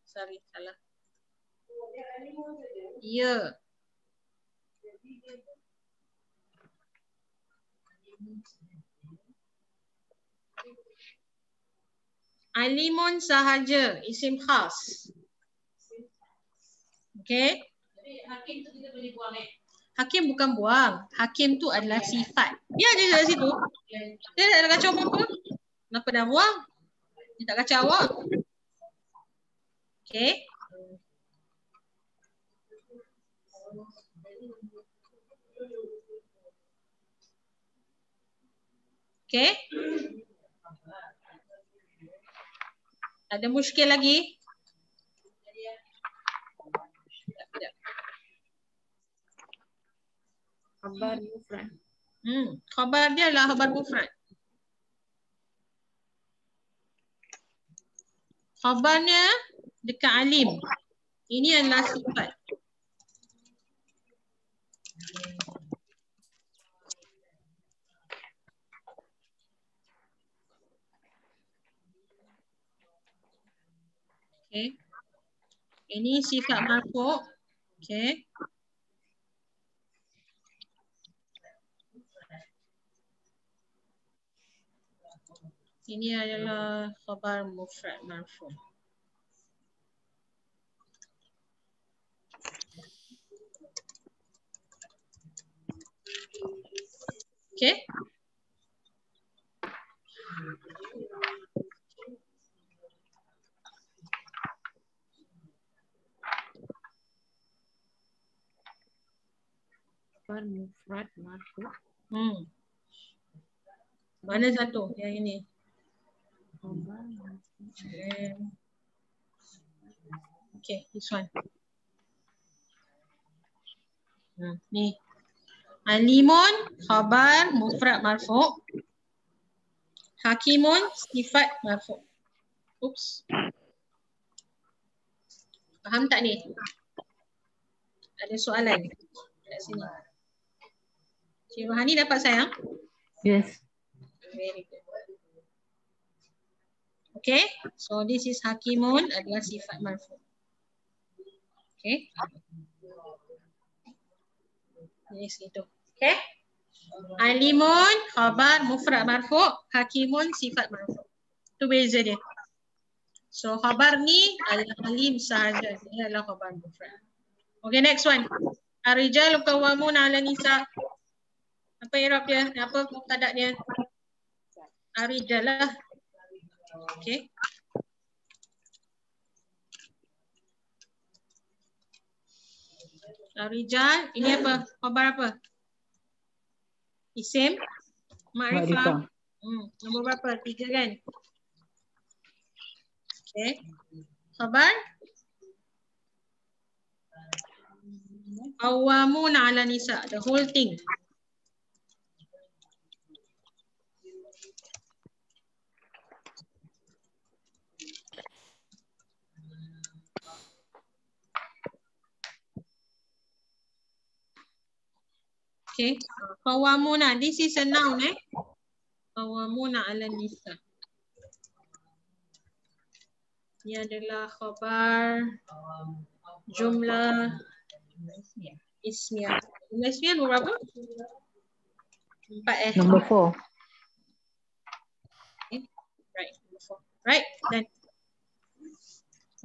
Sorry, salah. Ya. Alimun sahaja, isim khas. Okay. Hakim tu kita boleh buang Hakim bukan buang. Hakim tu adalah sifat. Dia ada kat situ. Dia tak ada kacau apa-apa. Kenapa dah buang? Dia tak kacau awak. Okay. Okay. Ada muskil lagi? Khabar mufrad. Khabar dia adalah khabar mufrad. Khabarnya dekat alim. Ini adalah sifat. Okay. Ini sifat marfu'. Okay. Ini adalah khabar mufrad marfu'. Okay. Khabar mufrad marfu'. Mana satu? Yang ini. Khabar marfu'. Okay, this one. Ni. Alimun khabar mufrad marfu'. Hakimun sifat marfu'. Oops. Faham tak ni? Ada soalan kat sini. Cik Rohani dapat sayang? Yes. Very good. Okay, so this is hakimun adalah sifat marfu'. Okay. Ini situ. Okay. Alimun khabar mufrad marfu', hakimun sifat marfu'. Itu beza dia. So khabar ni adalah alim sahaja. Dia adalah khabar mufrad. Okay, next one. Ar-rijalu qawwamuna 'ala nisa. Apa i'rab dia? Apa mubtada' dia? Ar-rijal lah. Okay. Ar-rijal, ini apa? Khabar apa? Isim, ma'rifah. Nombor berapa? 3 kan? Okay. Khabar? Qawwamuna 'ala nisa, the whole thing. Okay. Qawwamuna, this is a noun Qawwamuna 'ala nisa. Ini adalah khabar jumlah ismiyah. Jumlah ismiyah nombor berapa? 4 Number 4. Okay. Right, number 4. Right, then.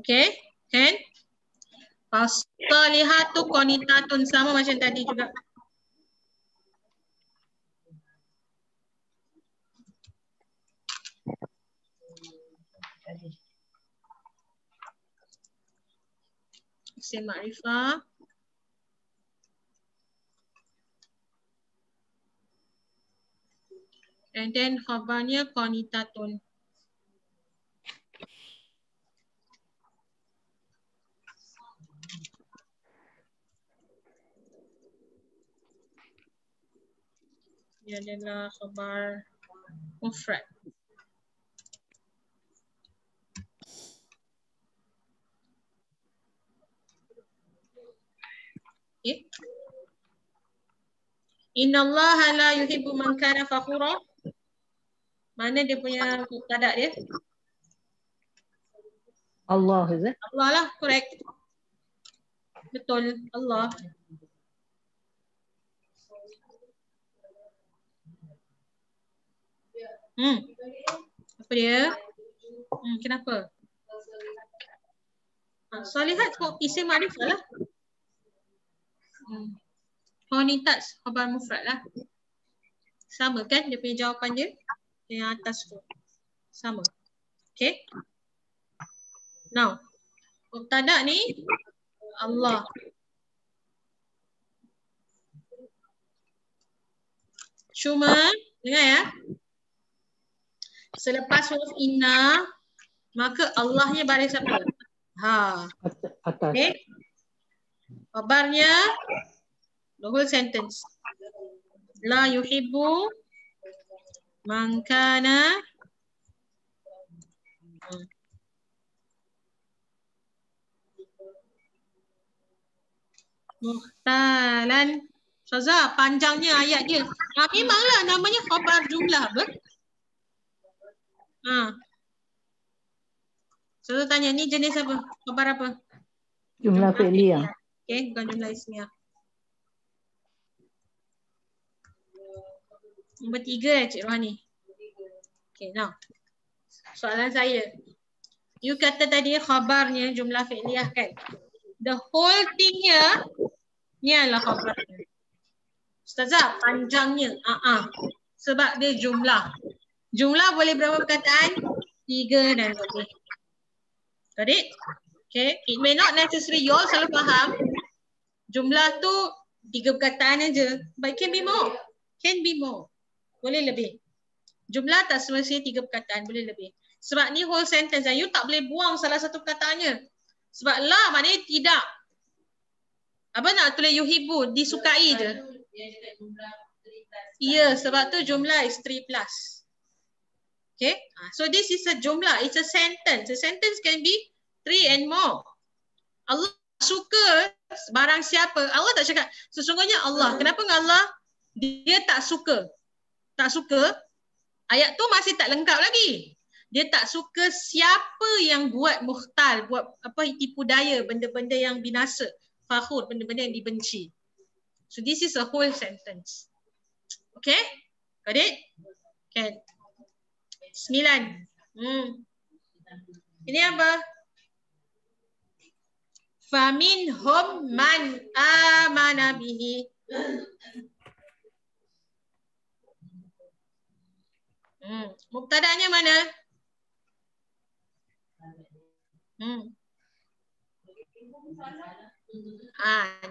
Okay, then. Fasalihatu qanitatun, sama macam tadi juga. Isim ma'rifah. And then khabarnya qanitatun. Dia adalah khabar mufrad. Okay. Innallaha la yuhibbu man kana fakhura. Mana dia punya mubtada' dia? Allah, is it? Allah lah, correct. Betul, Allah. Apa dia? Kenapa? Salihat isim ma'rifah lah. Ho ni tak khabar mufrad lah. Sama kan dia punya jawapan dia yang atas tu. Sama. Okay. Now, mubtada ni Allah. Cuma dengar ya. Selepas huruf inna, maka Allahnya baris apa? Ha. Atas. Okay. Khabarnya the whole sentence. La yuhibbu man kana muhtalan. Syaza, panjangnya ayat dia. Memanglah namanya khabar jumlah apa? Syaza tanya, ni jenis apa? Khabar apa? Jumlah fi'liyah. Okay, bukan jumlah ismiyah. Nombor 3 Cik Rohani. Okay, now. Soalan saya. You kata tadi khabarnya jumlah fi'liyah kan? The whole thing here, ni adalah khabarnya. Ustazah, panjangnya. Sebab dia jumlah. Jumlah boleh berapa perkataan? 3 dan lebih. Got it? Okay. It may not necessary. You all selalu faham. Jumlah tu 3 perkataan aja. But it can be more. Can be more. Boleh lebih. Jumlah tak semestinya 3 perkataan. Boleh lebih. Sebab ni whole sentence. You tak boleh buang salah satu perkataannya. Sebab la maknanya tidak. Apa nak tulis yuhibbu? Disukai je. Ya, sebab tu jumlah is 3 plus. Okay. So this is a jumlah. It's a sentence. A sentence can be 3 and more. Allah suka barang siapa. Allah tak cakap sesungguhnya Allah. Kenapa dengan Allah? Dia tak suka. Tak suka. Ayat tu masih tak lengkap lagi. Dia tak suka siapa yang buat muhtal, buat apa tipu daya, benda-benda yang binasa, fakhur, benda-benda yang dibenci. So this is a whole sentence. Okay? Got it? Okay. 9. Ini apa? Faminhum man amana bihi. Mubtada'nya mana?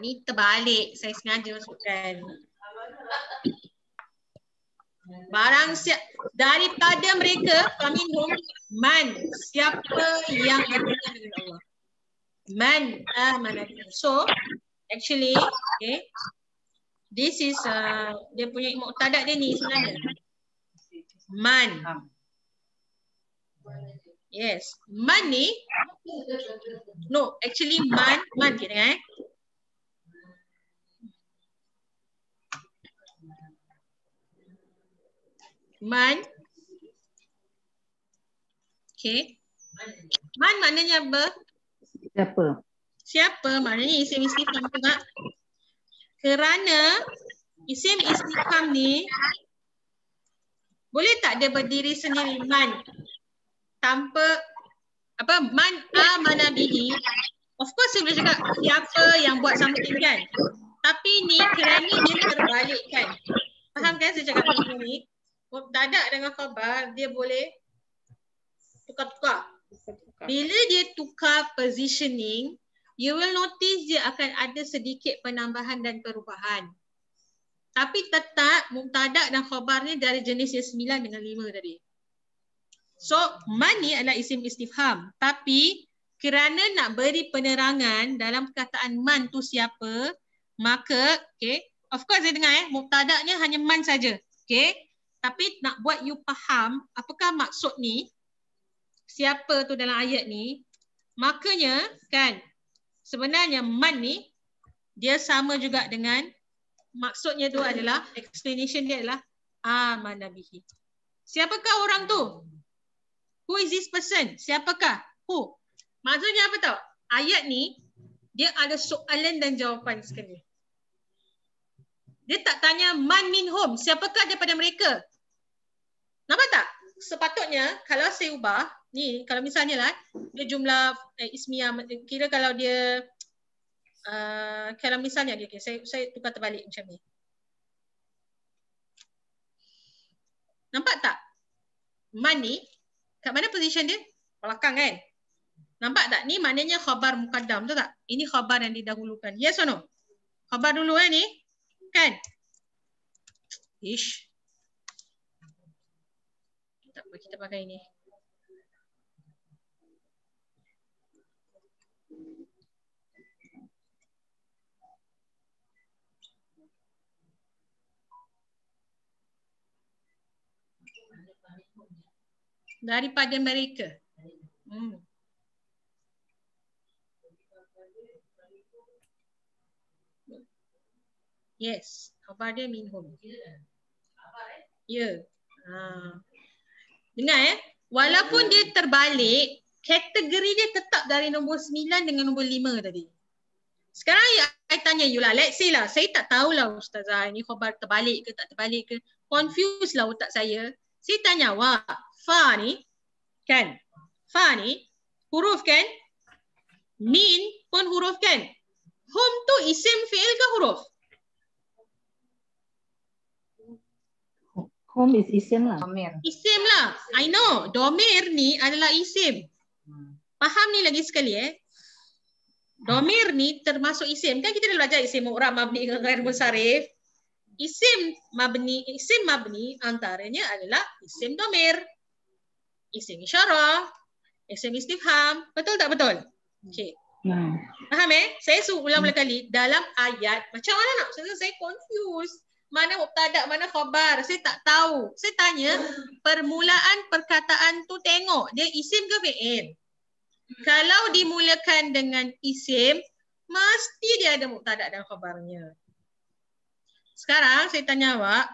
Ni terbalik. Saya sengaja masukkan. Barang siapa daripada mereka, faminhum man, siapa yang beriman dengan Allah. Man amana bihi. So, actually, okay, this is dia punya mubtada' dia ni sebenarnya. Man. Yes. Man ni. No, actually man. Man kita dengar Man. Okay. Man maknanya apa? Siapa? Siapa? Maknanya isim istifham juga. Kerana isim istifham ni boleh tak dia berdiri sendiri man tanpa apa man amana bihi. Of course saya boleh cakap siapa yang buat something kan. Tapi ni kerana dia terbalikkan. Faham kan saya cakap macam ni? Mubtada' dengan khabar dia boleh tukar-tukar. Bila dia tukar positioning, you will notice dia akan ada sedikit penambahan dan perubahan. Tapi tetap mubtada' dan khabarnya dari jenis yang 9 dengan 5 tadi. So, man ni adalah isim istifham. Tapi kerana nak beri penerangan dalam perkataan man tu siapa, maka, okay, of course saya dengar mubtada'nya hanya man saja. Okay. Tapi nak buat you faham apakah maksud ni, siapa tu dalam ayat ni, makanya kan sebenarnya man ni dia sama juga dengan maksudnya tu adalah, explanation dia adalah amana bihi. Siapakah orang tu? Who is this person? Siapakah? Who? Maksudnya apa tau? Ayat ni dia ada soalan dan jawapan sekali. Dia tak tanya man minhum, siapakah daripada mereka? Nampak tak? Sepatutnya kalau saya ubah, ni kalau misalnya lah, dia jumlah ismiyah, kira kalau dia Kalau misalnya, okay, saya tukar terbalik macam ni. Nampak tak? Man ni, kat mana position dia? Belakang kan? Nampak tak? Ni maknanya khabar muqaddam, betul tak? Ini khabar yang didahulukan. Yes or no? Khabar dulu ni. Kan? Ish. Tak apa, kita pakai ni. Daripada mereka. Yes, khabar dia minhum. Ya. Dengar walaupun dia terbalik, kategori dia tetap dari nombor 9 dengan nombor 5 tadi. Sekarang I tanya you lah, let's say lah, saya tak tahulah Ustazah ini khabar terbalik ke tak terbalik ke. Confuse lah otak saya. Saya tanya awak, fa ni kan? Fa ni huruf kan? Min pun huruf kan? Hum tu isim fi'il ke huruf? Home is isim lah. Domir. Isim lah. I know. Domir ni adalah isim. Faham ni lagi sekali Domir ni termasuk isim. Kan kita dah belajar isim mu'rab, mabni, ghair munsharif. Isim mabni antaranya adalah isim domir, isim isyarah, isim istifham. Betul tak betul? Okey. Faham Saya suruh ulang kali dalam ayat. Macam mana nak? Saya confused. Mana mubtada, mana khabar? Saya tak tahu. Saya tanya, permulaan perkataan tu tengok. Dia isim ke fi'il? Kalau dimulakan dengan isim, mesti dia ada mubtada dan khabarnya. Sekarang saya tanya awak,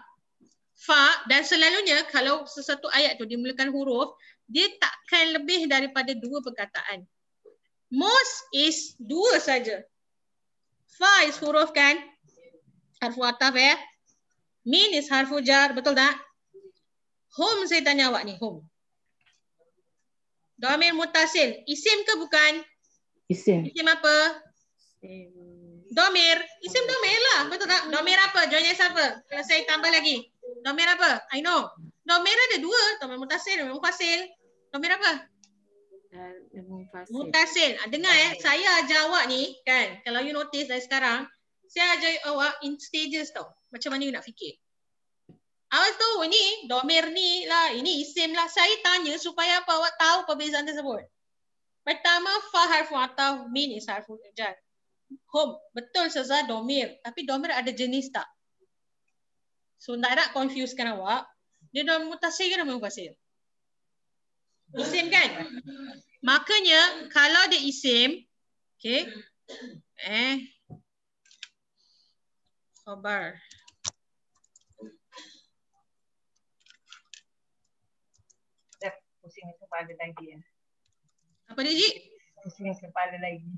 fa dan selalunya kalau sesuatu ayat tu dimulakan huruf, dia takkan lebih daripada 2 perkataan. Most is 2 saja. Fa is huruf kan? Harfu ataf Min is harfu jar, betul tak? Hum saya tanya awak ni, hum. Dhamir mutasil, isim ke bukan? Isim. Isim apa? Dhamir, isim dhamir lah, betul tak? Dhamir apa? Joinnya siapa? Kalau saya tambah lagi. Dhamir apa? I know. Dhamir ada 2, dhamir mutasil, dhamir mufasil. Dhamir apa? Mutasil. Dengar saya ajar awak ni kan, kalau you notice dari sekarang, saya ajar awak in stages tau. Macam mana you nak fikir. Awak tahu ni, domir ni lah, ini isim lah. Saya tanya supaya apa awak tahu perbezaan tersebut. Pertama, fa harfu ataf, min is harfu jar. Hum, betul Ustazah domir. Tapi domir ada jenis tak? So, nak confusekan awak. Dia domir mutasil ke domir mufasil? Isim kan? Makanya, kalau dia isim, okay. Khabar. Pusing kepala lagi Apa dia, Ji? Pusing kepala lagi.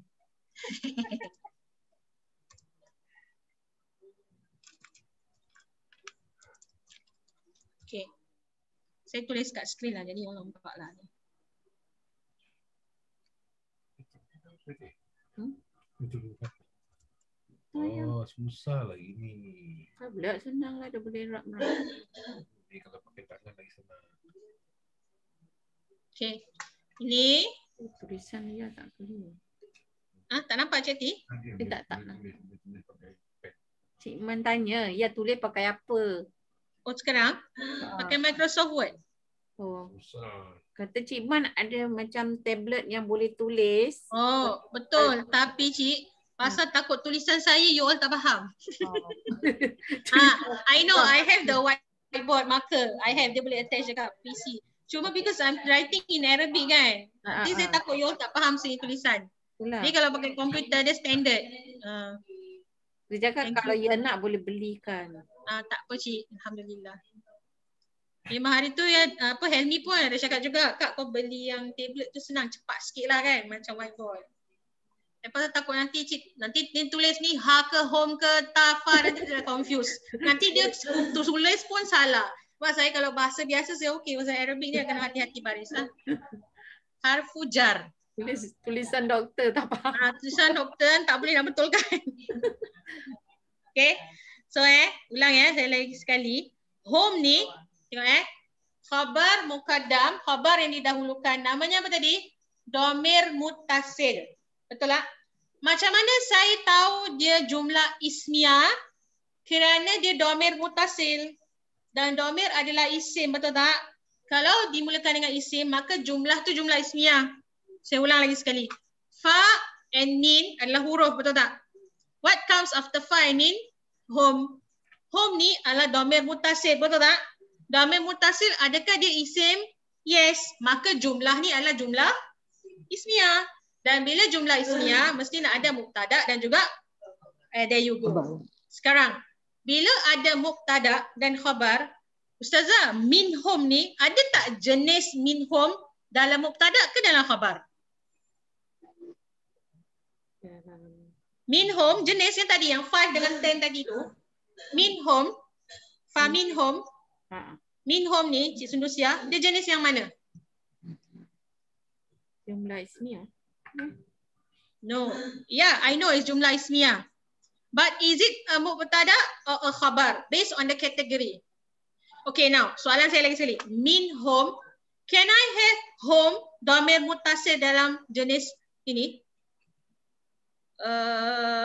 Okay. Saya tulis kat skrin lah, jadi orang nampak lah ni. Oh, susah lah ini. Tak pula senang lah, dah boleh rak-rak. Ini kalau pakai tangan lagi senang. Okay. Ini. Tulisan dia tak perlu. Tak nampak Cik Ti? Tak. Cik Man tanya, ya tulis pakai apa? Oh sekarang? Pakai Microsoft Word. Oh. Susah. Kata Cik Man ada macam tablet yang boleh tulis. Oh betul. Tapi Cik, pasal takut tulisan saya, you all tak faham. I know, I have the whiteboard marker. Dia boleh attach dekat PC. Cuma because I'm writing in Arabic kan. Jadi saya takut you all tak faham saya tulisan. Itulah. Jadi kalau pakai komputer dia standard. Dia cakap kalau you nak boleh belikan. Tak apa Cik, alhamdulillah. Memang hari tu Helmi pun ada cakap juga, Kak kau beli yang tablet tu senang, cepat sikit lah kan, macam whiteboard. Lepas tu takut nanti Cik, nanti dia tulis ni ha ke home ke tafa, nanti dia confuse. Nanti dia tulis pun salah. Sebab saya kalau bahasa biasa saya okey, bahasa Arabic ni akan hati-hati baris lah. Harfu jar. Tulisan doktor tak faham. Tulisan doktor tak boleh nak betulkan. Okay. So ulang saya lagi sekali. Home ni, tengok khabar muqaddam, khabar yang didahulukan. Namanya apa tadi? Dhamir muttasil. Betul tak? Macam mana saya tahu dia jumlah ismiyah? Kerana dia dhamir muttasil. Dan dhamir adalah isim, betul tak? Kalau dimulakan dengan isim, maka jumlah tu jumlah ismiyah. Saya ulang lagi sekali. Fa and min adalah huruf, betul tak? What comes after fa and min? Home. Home ni adalah dhamir muttasil, betul tak? Dhamir muttasil, adakah dia isim? Yes. Maka jumlah ni adalah jumlah ismiyah. Dan bila jumlah ismiyah, mesti nak ada mubtada dan juga there you go. Sekarang, bila ada mubtada dan khabar, Ustazah, min home ni, ada tak jenis min home dalam mubtada ke dalam khabar? Min home, jenis yang tadi, yang 5 dengan 10 tadi tu. Min home, fa min home. Min home ni, Cik Sundusia, dia jenis yang mana? Jumlah ismiyah. No. Yeah, I know it's jumlah ismiyah. But is it a mubtada or a khabar based on the category? Okay, now soalan saya lagi sekali. Min home, can I have home dhamir muttasil dalam jenis ini?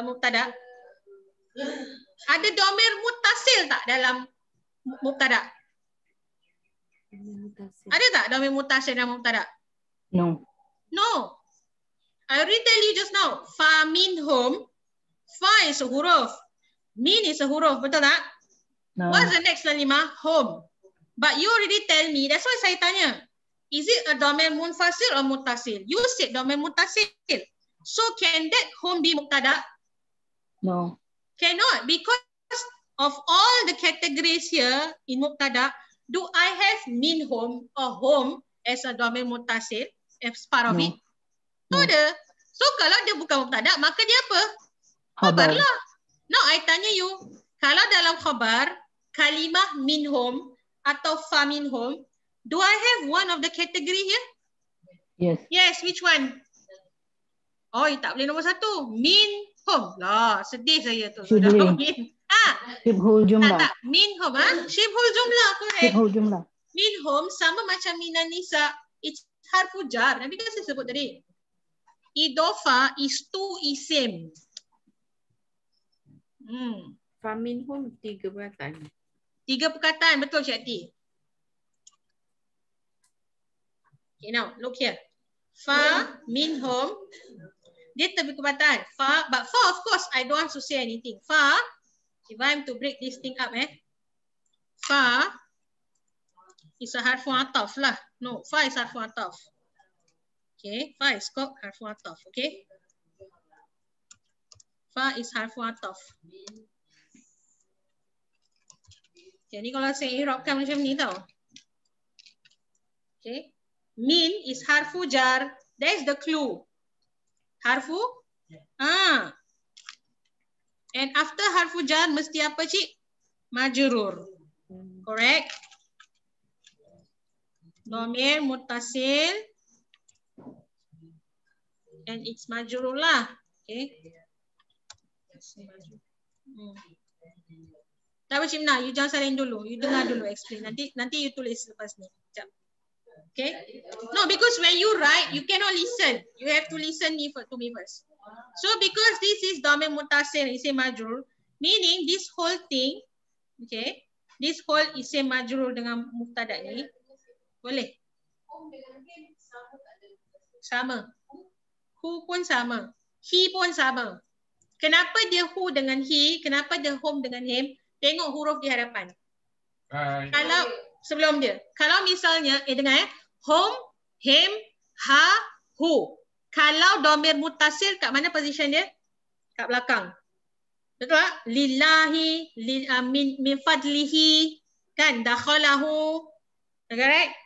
Mubtada. Ada dhamir muttasil tak dalam mubtada? Ada tak dhamir muttasil dalam mubtada? No. No. I already tell you just now. Fa min home. Fa is a huruf. Min is a huruf. Betul tak? No. What's the next kalimah? Home. But you already tell me. That's why saya tanya. Is it a dhamir munfasil or muttasil? You said dhamir muttasil. So can that home be mubtada? No. Cannot. Because of all the categories here in mubtada, do I have min home or home as a dhamir muttasil as part of No. it? No ada. So kalau dia bukan mubtada, maka dia apa? Khabar. Khabar lah. Now I tanya you, kalau dalam khabar, kalimah min home atau fa min home, do I have one of the category here? Yes. Yes, which one? Oh, tak boleh nombor satu. Min home. Lah, sedih saya tu. Sudah. Min. Shibhul jumlah. Tak. Min home. Shibhul jumlah. Correct. Shibhul jumlah. Min home sama macam minan nisa. It's harfu jar. Nanti kan saya sebut tadi. Idofa is to isim. Fa min home 3 perkataan. 3 perkataan. Betul Cik Ati. Okay, now look here. Fa min home. Dia terbit perkataan. Fa, but fa of course I don't want to say anything. Fa, if I'm to break this thing up, fa is a harfu ataf lah. No, fa is harfu ataf. Okay, fa is called harfu ataf. Okay. Fa is harfu ataf. Jadi kalau saya i'rabkan macam ni tau. Okay. Min is harfu jar. That is the clue. Harfu? And after harfu jar mesti apa cik? Majrur. Correct? Dhamir muttasil. And it's majrur lah. Okay. Tak apa Cik Mina, you jangan salin dulu. You dengar dulu explain. Nanti you tulis lepas ni. Sekejap. Okay? No, because when you write, you cannot listen. You have to listen to me first. So because this is dhamir muttasil, isim majrur, meaning this whole thing, okay, this whole isim majrur dengan mubtada ni, boleh? Sama. Who pun sama. He pun sama. Kenapa dia who dengan he? Kenapa dia home dengan him? Tengok huruf di hadapan. Kalau sebelum dia. Kalau misalnya, dengar home, him, ha, who. Kalau dhamir muttasil kat mana position dia? Kat belakang. Betul tak? Lillahi, min fadlihi, kan? Dakhalahu. Correct?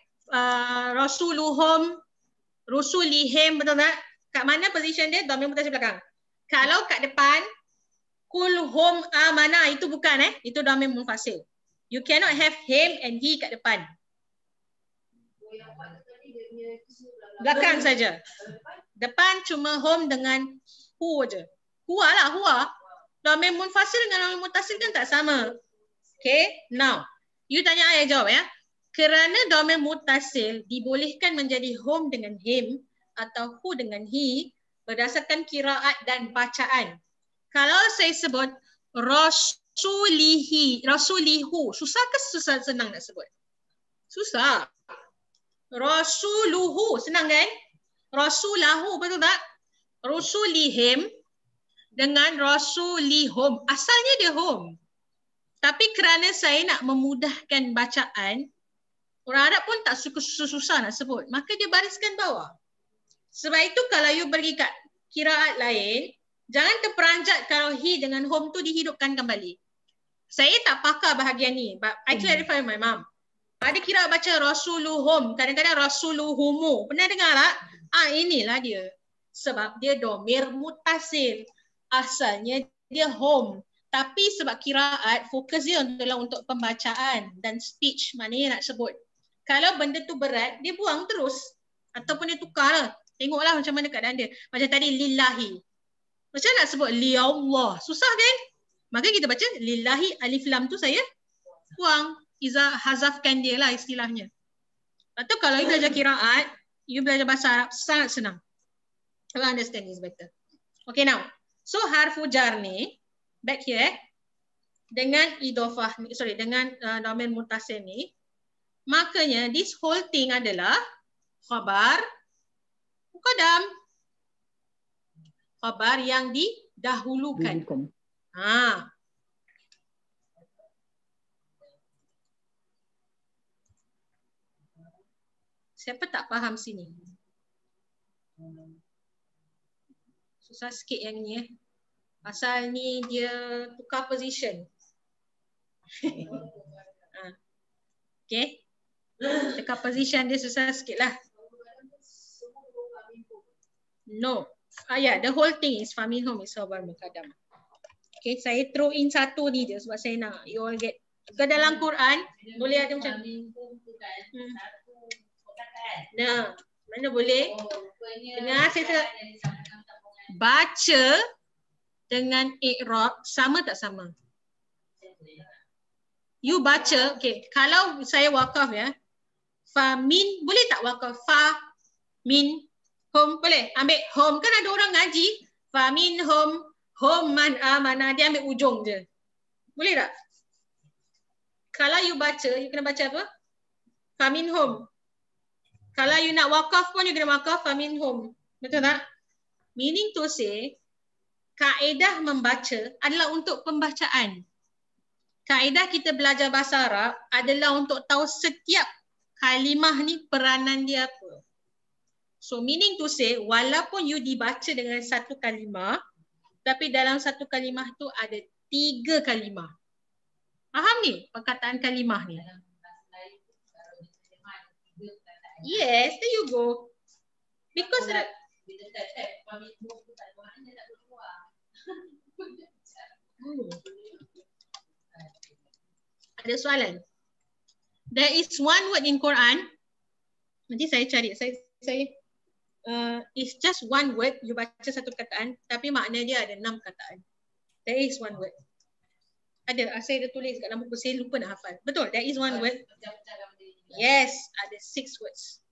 Rasuluhum, rusulihim, betul tak? Kat mana position dia? Dhamir muttasil belakang. Kalau kat depan, kulhum amana, itu bukan itu dhamir munfasil. You cannot have him and he kat depan. Belakang saja. Depan cuma home dengan who je. Huwa lah, huwa. Dhamir munfasil dengan dhamir muttasil kan tak sama. Okay, now. You tanya saya jawab ya. Kerana dhamir muttasil dibolehkan menjadi home dengan him atau who dengan he berdasarkan qiraat dan bacaan. Kalau saya sebut rasulihi, rasulihu, susah ke susah senang nak sebut? Susah. Rasuluhu, senang kan? Rasulahu, betul tak? Rasulihim dengan rasulihum. Asalnya dia home. Tapi kerana saya nak memudahkan bacaan, orang Arab pun tak suka susah-susah nak sebut. Maka dia bariskan bawah. Sebab itu kalau you pergi kat qiraat lain, jangan terperanjat kalau he dengan home tu dihidupkan kembali. Saya tak pakar bahagian ni. But I clarify my mom. Ada kira baca rasuluhum, kadang-kadang rasuluhumu. Pernah dengar tak? Inilah dia. Sebab dia domir mutasil. Asalnya dia home. Tapi sebab kiraat, fokus dia adalah untuk pembacaan dan speech. Maknanya nak sebut. Kalau benda tu berat, dia buang terus. Ataupun dia tukar lah. Tengoklah macam mana keadaan dia. Macam tadi lillahi. Macam nak sebut li Allah. Susah kan? Maka kita baca lillahi alif lam tu saya buang. Iza hazafkan dia lah istilahnya. Atau kalau you belajar kiraat, you belajar bahasa Arab, sangat senang. You understand this better. Okay now. So harfu jar ni, back here, dengan idofah, dengan dhamir muttasil ni, makanya this whole thing adalah khabar muqaddam. Khabar yang didahulukan. Siapa tak faham sini? Susah sikit yang ni Pasal ni dia tukar position. Okay. Tukar position dia susah sikit lah. No. Yeah, the whole thing is famin home is khabar muqaddam. Okay, saya throw in satu ni je sebab saya nak you all get. Ke dalam Quran boleh ada macam nah, mana boleh? Dengar saya baca dengan i'rab sama tak sama? You baca, okay, kalau saya wakaf ya. Fa min, boleh tak wakaf? Fa min hum, boleh? Ambil hum, kan ada orang ngaji. Fa min hum man amana, dia ambil ujung je. Boleh tak? Kalau you baca, you kena baca apa? Fa min hum. Kalau you nak wakaf pun, you kena wakaf fa min hum. Betul tak? Meaning to say, kaedah membaca adalah untuk pembacaan. Kaedah kita belajar bahasa Arab adalah untuk tahu setiap kalimah ni peranan dia apa. So meaning to say, walaupun you dibaca dengan satu kalimah, tapi dalam satu kalimah tu ada 3 kalimah. Faham ni perkataan kalimah ni? Yes, there you go. Because ada soalan. There is one word in Quran. Nanti saya cari. It's just one word. You baca satu kataan, tapi makna dia ada 6 kataan. There is one word. Ada. Saya dah tulis kat dalam buku. Saya lupa nak hafal. Betul. There is one word. Yes, ada 6 words.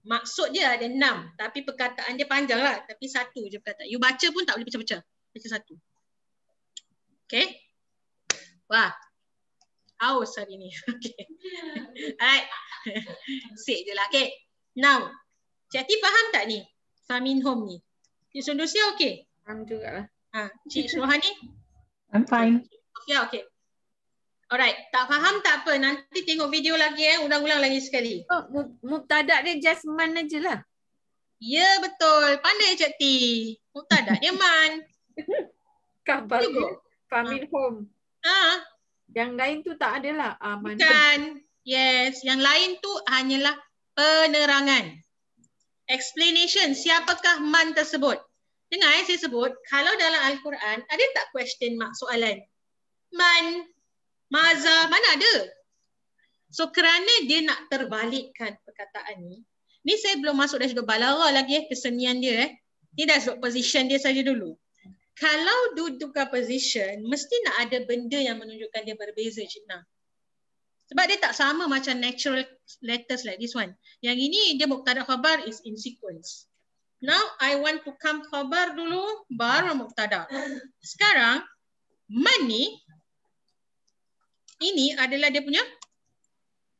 Maksud dia ada 6, tapi perkataan dia panjang lah. Tapi satu je perkataan. You baca pun tak boleh pecah-pecah. Baca satu. Okay. Wah. Haus hari ni. Okay. Alright. Sik je lah. Okay. Now. Cik Ati faham tak ni? Famin home ni. Cik Sundusia okay? Faham jugalah. Cik Rohani? I'm fine. Okay. Alright, tak faham tak apa. Nanti tengok video lagi ulang-ulang lagi sekali. Oh, mubtada dia just man aja lah. Ya betul. Pandai Cik T. Mubtada dia man. Khabar dia famin home. Yang lain tu tak adalah. Bukan. Yes, yang lain tu hanyalah penerangan. Explanation, siapakah man tersebut? Dengar saya sebut, kalau dalam Al-Quran ada tak question mark soalan? Man, maza, mana ada? So kerana dia nak terbalikkan perkataan ni, Ni saya belum masuk dari sudut balara lagi kesenian dia. Ni dah sudut position dia saja dulu. Kalau duduk position, mesti nak ada benda yang menunjukkan dia berbeza, Cik Na. Sebab dia tak sama macam natural letters like this one. Yang ini dia mubtada khabar is in sequence. Now I want to come khabar dulu, baru mubtada. Sekarang man ni, ini adalah dia punya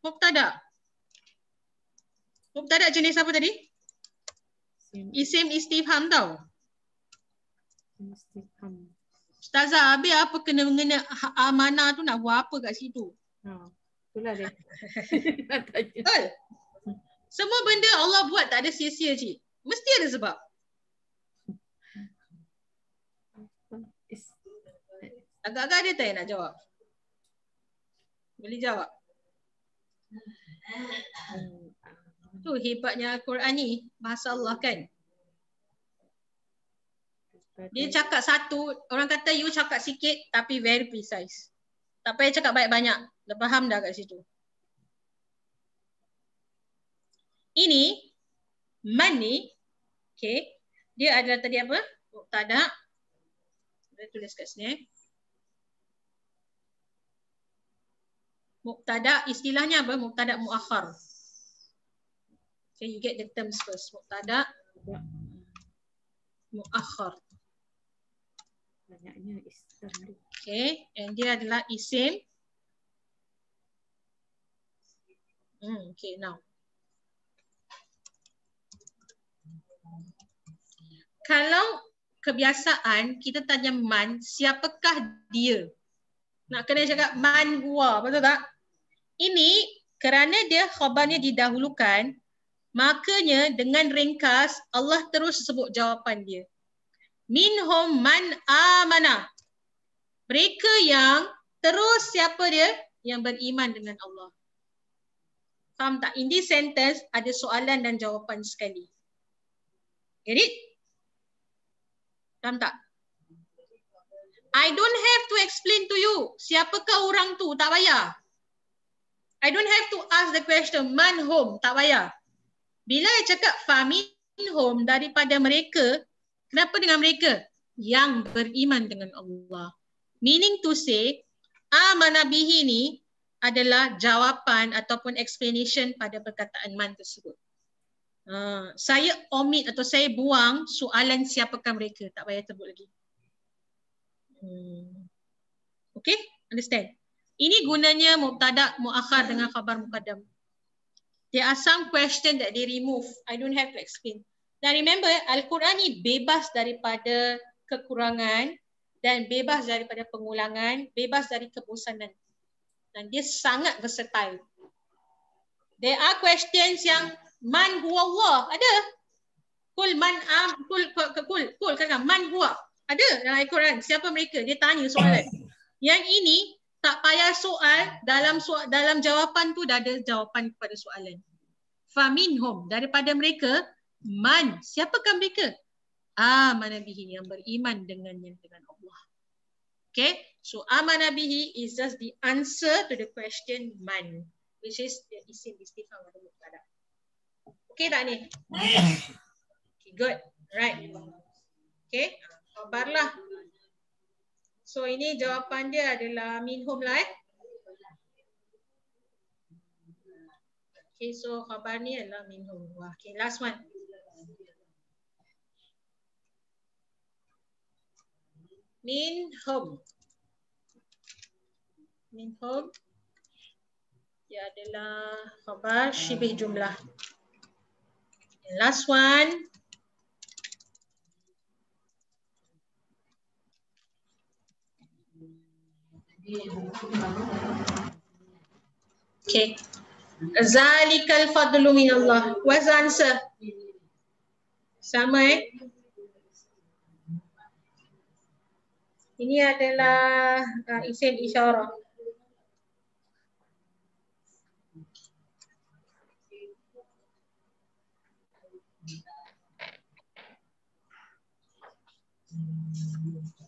mubtada. Mubtada jenis apa tadi? Isim istifham tau. Ustazah, habis apa kena-mengena amanah tu nak buat apa kat situ? Itulah dia. Betul. Semua benda Allah buat tak ada sia-sia, Cik. Mesti ada sebab. Agak-agak dia tak nak jawab. Boleh jawab. Tu hebatnya Al-Quran ni. Bahasa Allah kan. Dia cakap satu, orang kata you cakap sikit tapi very precise. Tak payah cakap banyak-banyak. Dah faham dah kat situ. Ini, man ni, okay, dia adalah tadi apa? Mubtada. Saya tulis kat sini. Mubtada, istilahnya apa? Mubtada muakhar. Okay, you get the terms first. Mubtada muakhar. Banyaknya isim. Okay, and dia adalah isim. Okay, now. Kalau kebiasaan kita tanya man, siapakah dia? Nak kena cakap man huwa, betul tak? Ini kerana dia khabarnya didahulukan, makanya dengan ringkas Allah terus sebut jawapan dia. Minhum man amana. Mereka yang terus siapa dia? Yang beriman dengan Allah. Faham tak? In this sentence ada soalan dan jawapan sekali. Get it? Faham tak? I don't have to explain to you siapakah orang tu, tak payah. I don't have to ask the question man hum, tak payah. Bila saya cakap faminhum daripada mereka, kenapa dengan mereka? Yang beriman dengan Allah. Meaning to say, amana bihi ni adalah jawapan ataupun explanation pada perkataan man tersebut. Saya omit atau saya buang soalan siapakah mereka. Tak payah sebut lagi. Okay? Understand? Ini gunanya mubtada muakhar dengan khabar muqaddam. There are some questions that they remove. I don't have to explain. Dan remember, Al-Quran ni bebas daripada kekurangan dan bebas daripada pengulangan, bebas dari kebosanan. Dan dia sangat versatile. There are questions yang man huwa Allah, ada. Kul man kul kan man huwa. Ada dalam Al-Quran. Siapa mereka? Dia tanya soalan. Yang ini tak payah dalam jawapan tu dah ada jawapan kepada soalan. Faminhum, daripada mereka, man, siapakah mereka? Amana bihi, yang beriman dengan Allah. Okay, so amana bihi is just the answer to the question man, which is the isim istifham atau mubtada. Okay tak ni? Okay, good. Right. Okay, khabarlah. So ini jawapan dia adalah minhum lah . Okay, so khabar ni adalah minhum. Wah, okay, last one. Minhum. Minhum. Dia adalah khabar syibih jumlah. And last one. Okay. Zalikal fadlu minallah. What's the answer? Sama Ini adalah isim isyarah.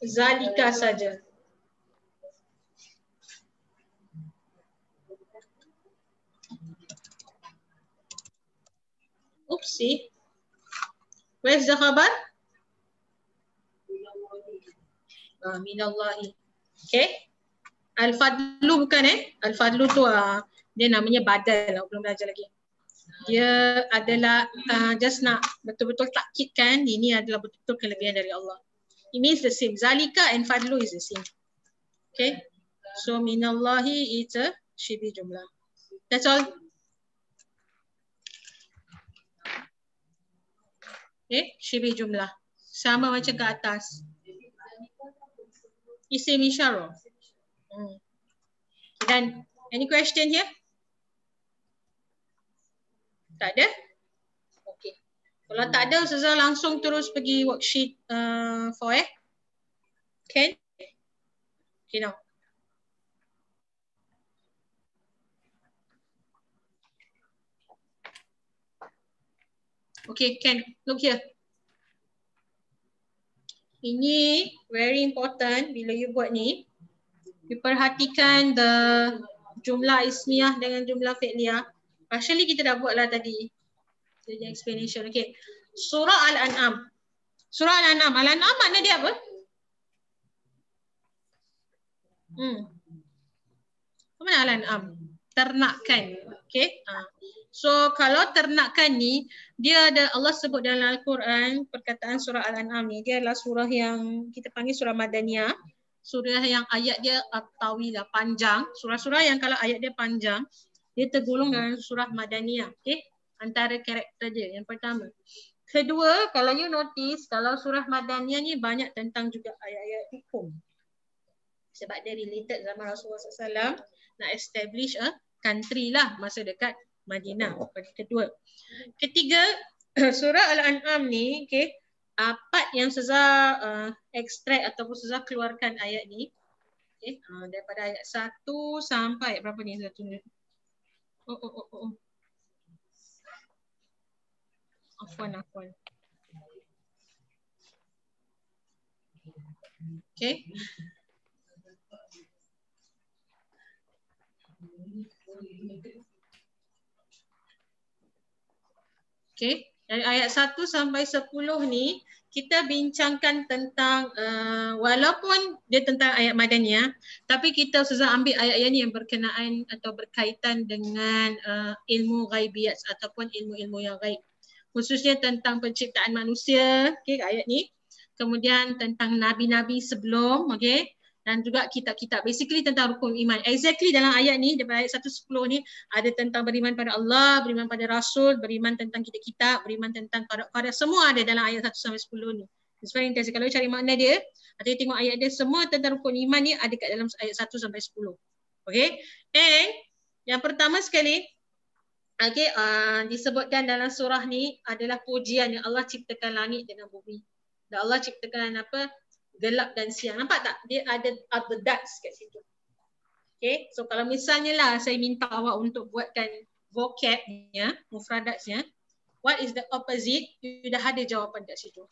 Zalika saja. see. Where's the khabar? Minallahi. Okay. Al-fadlu bukan Al-fadlu tu dia namanya badal lah, belum belajar lagi. Dia adalah just nak betul-betul takkidkan ini adalah betul-betul kelebihan dari Allah. It means the same. Zalika and fadlu is the same. Okay. So minallahi is a shibih jumlah. That's all. Okay, shibih jumlah. Sama macam ke atas. Isim isyarah. Dan any question here? Tak ada? Okay. Kalau tak ada, Ustazah langsung terus pergi worksheet 4 Ken? Okay, now. Okay, Ken, look here. Ini very important bila you buat ni. You perhatikan the jumlah ismiyah dengan jumlah fi'liyah. Actually kita dah buat lah tadi. Jadi explanation. Okay. Surah Al-An'am. Surah Al-An'am. Al-An'am makna dia apa? Mana Al-An'am? Ternakan. Okay. So kalau ternakan ni, dia ada Allah sebut dalam Al-Quran, perkataan surah Al-An'am ni, dia adalah surah yang kita panggil surah Madaniyah. Surah yang ayat dia tawilah, panjang. Surah-surah yang kalau ayat dia panjang, dia tergolong dalam surah Madaniyah. Okay? Antara karakter dia yang pertama. Kedua, kalau you notice, kalau surah Madaniyah ni banyak tentang juga ayat-ayat hukum. Sebab dia related zaman Rasulullah SAW nak establish a country lah masa dekat Madinah. Kedua. Ketiga, surah Al-An'am ni, okay, part yang Ustazah ekstrak ataupun Ustazah keluarkan ayat ni, okay, daripada ayat 1 sampai berapa ni satu ni? Afwan. Okay. Okay, dari ayat 1 sampai 10 ni kita bincangkan tentang walaupun dia tentang ayat Madaniyah, tapi kita Ustazah ambil ayat-ayat ni yang berkenaan atau berkaitan dengan ilmu ghaibiyat ataupun ilmu-ilmu yang ghaib. Khususnya tentang penciptaan manusia, okay, ayat ni. Kemudian tentang nabi-nabi sebelum, okay. Dan juga kitab-kitab, basically tentang rukun iman. Exactly dalam ayat ni, daripada ayat 1-10 ni, ada tentang beriman pada Allah, beriman pada Rasul, beriman tentang kitab-kitab, beriman tentang qadar, semua ada dalam ayat 1 sampai 10 ni. It's very interesting. Kalau cari makna dia, atau tengok ayat dia, semua tentang rukun iman ni ada kat dalam ayat 1 sampai 10. Okay. And yang pertama sekali, okay, disebutkan dalam surah ni adalah pujian yang Allah ciptakan langit dengan bumi. Dan Allah ciptakan apa? Gelap dan siang. Nampak tak? Dia ada adadats kat situ. Okay. So kalau misalnya lah saya minta awak untuk buatkan vocabnya, mufradatnya, what is the opposite? You dah ada jawapan kat situ.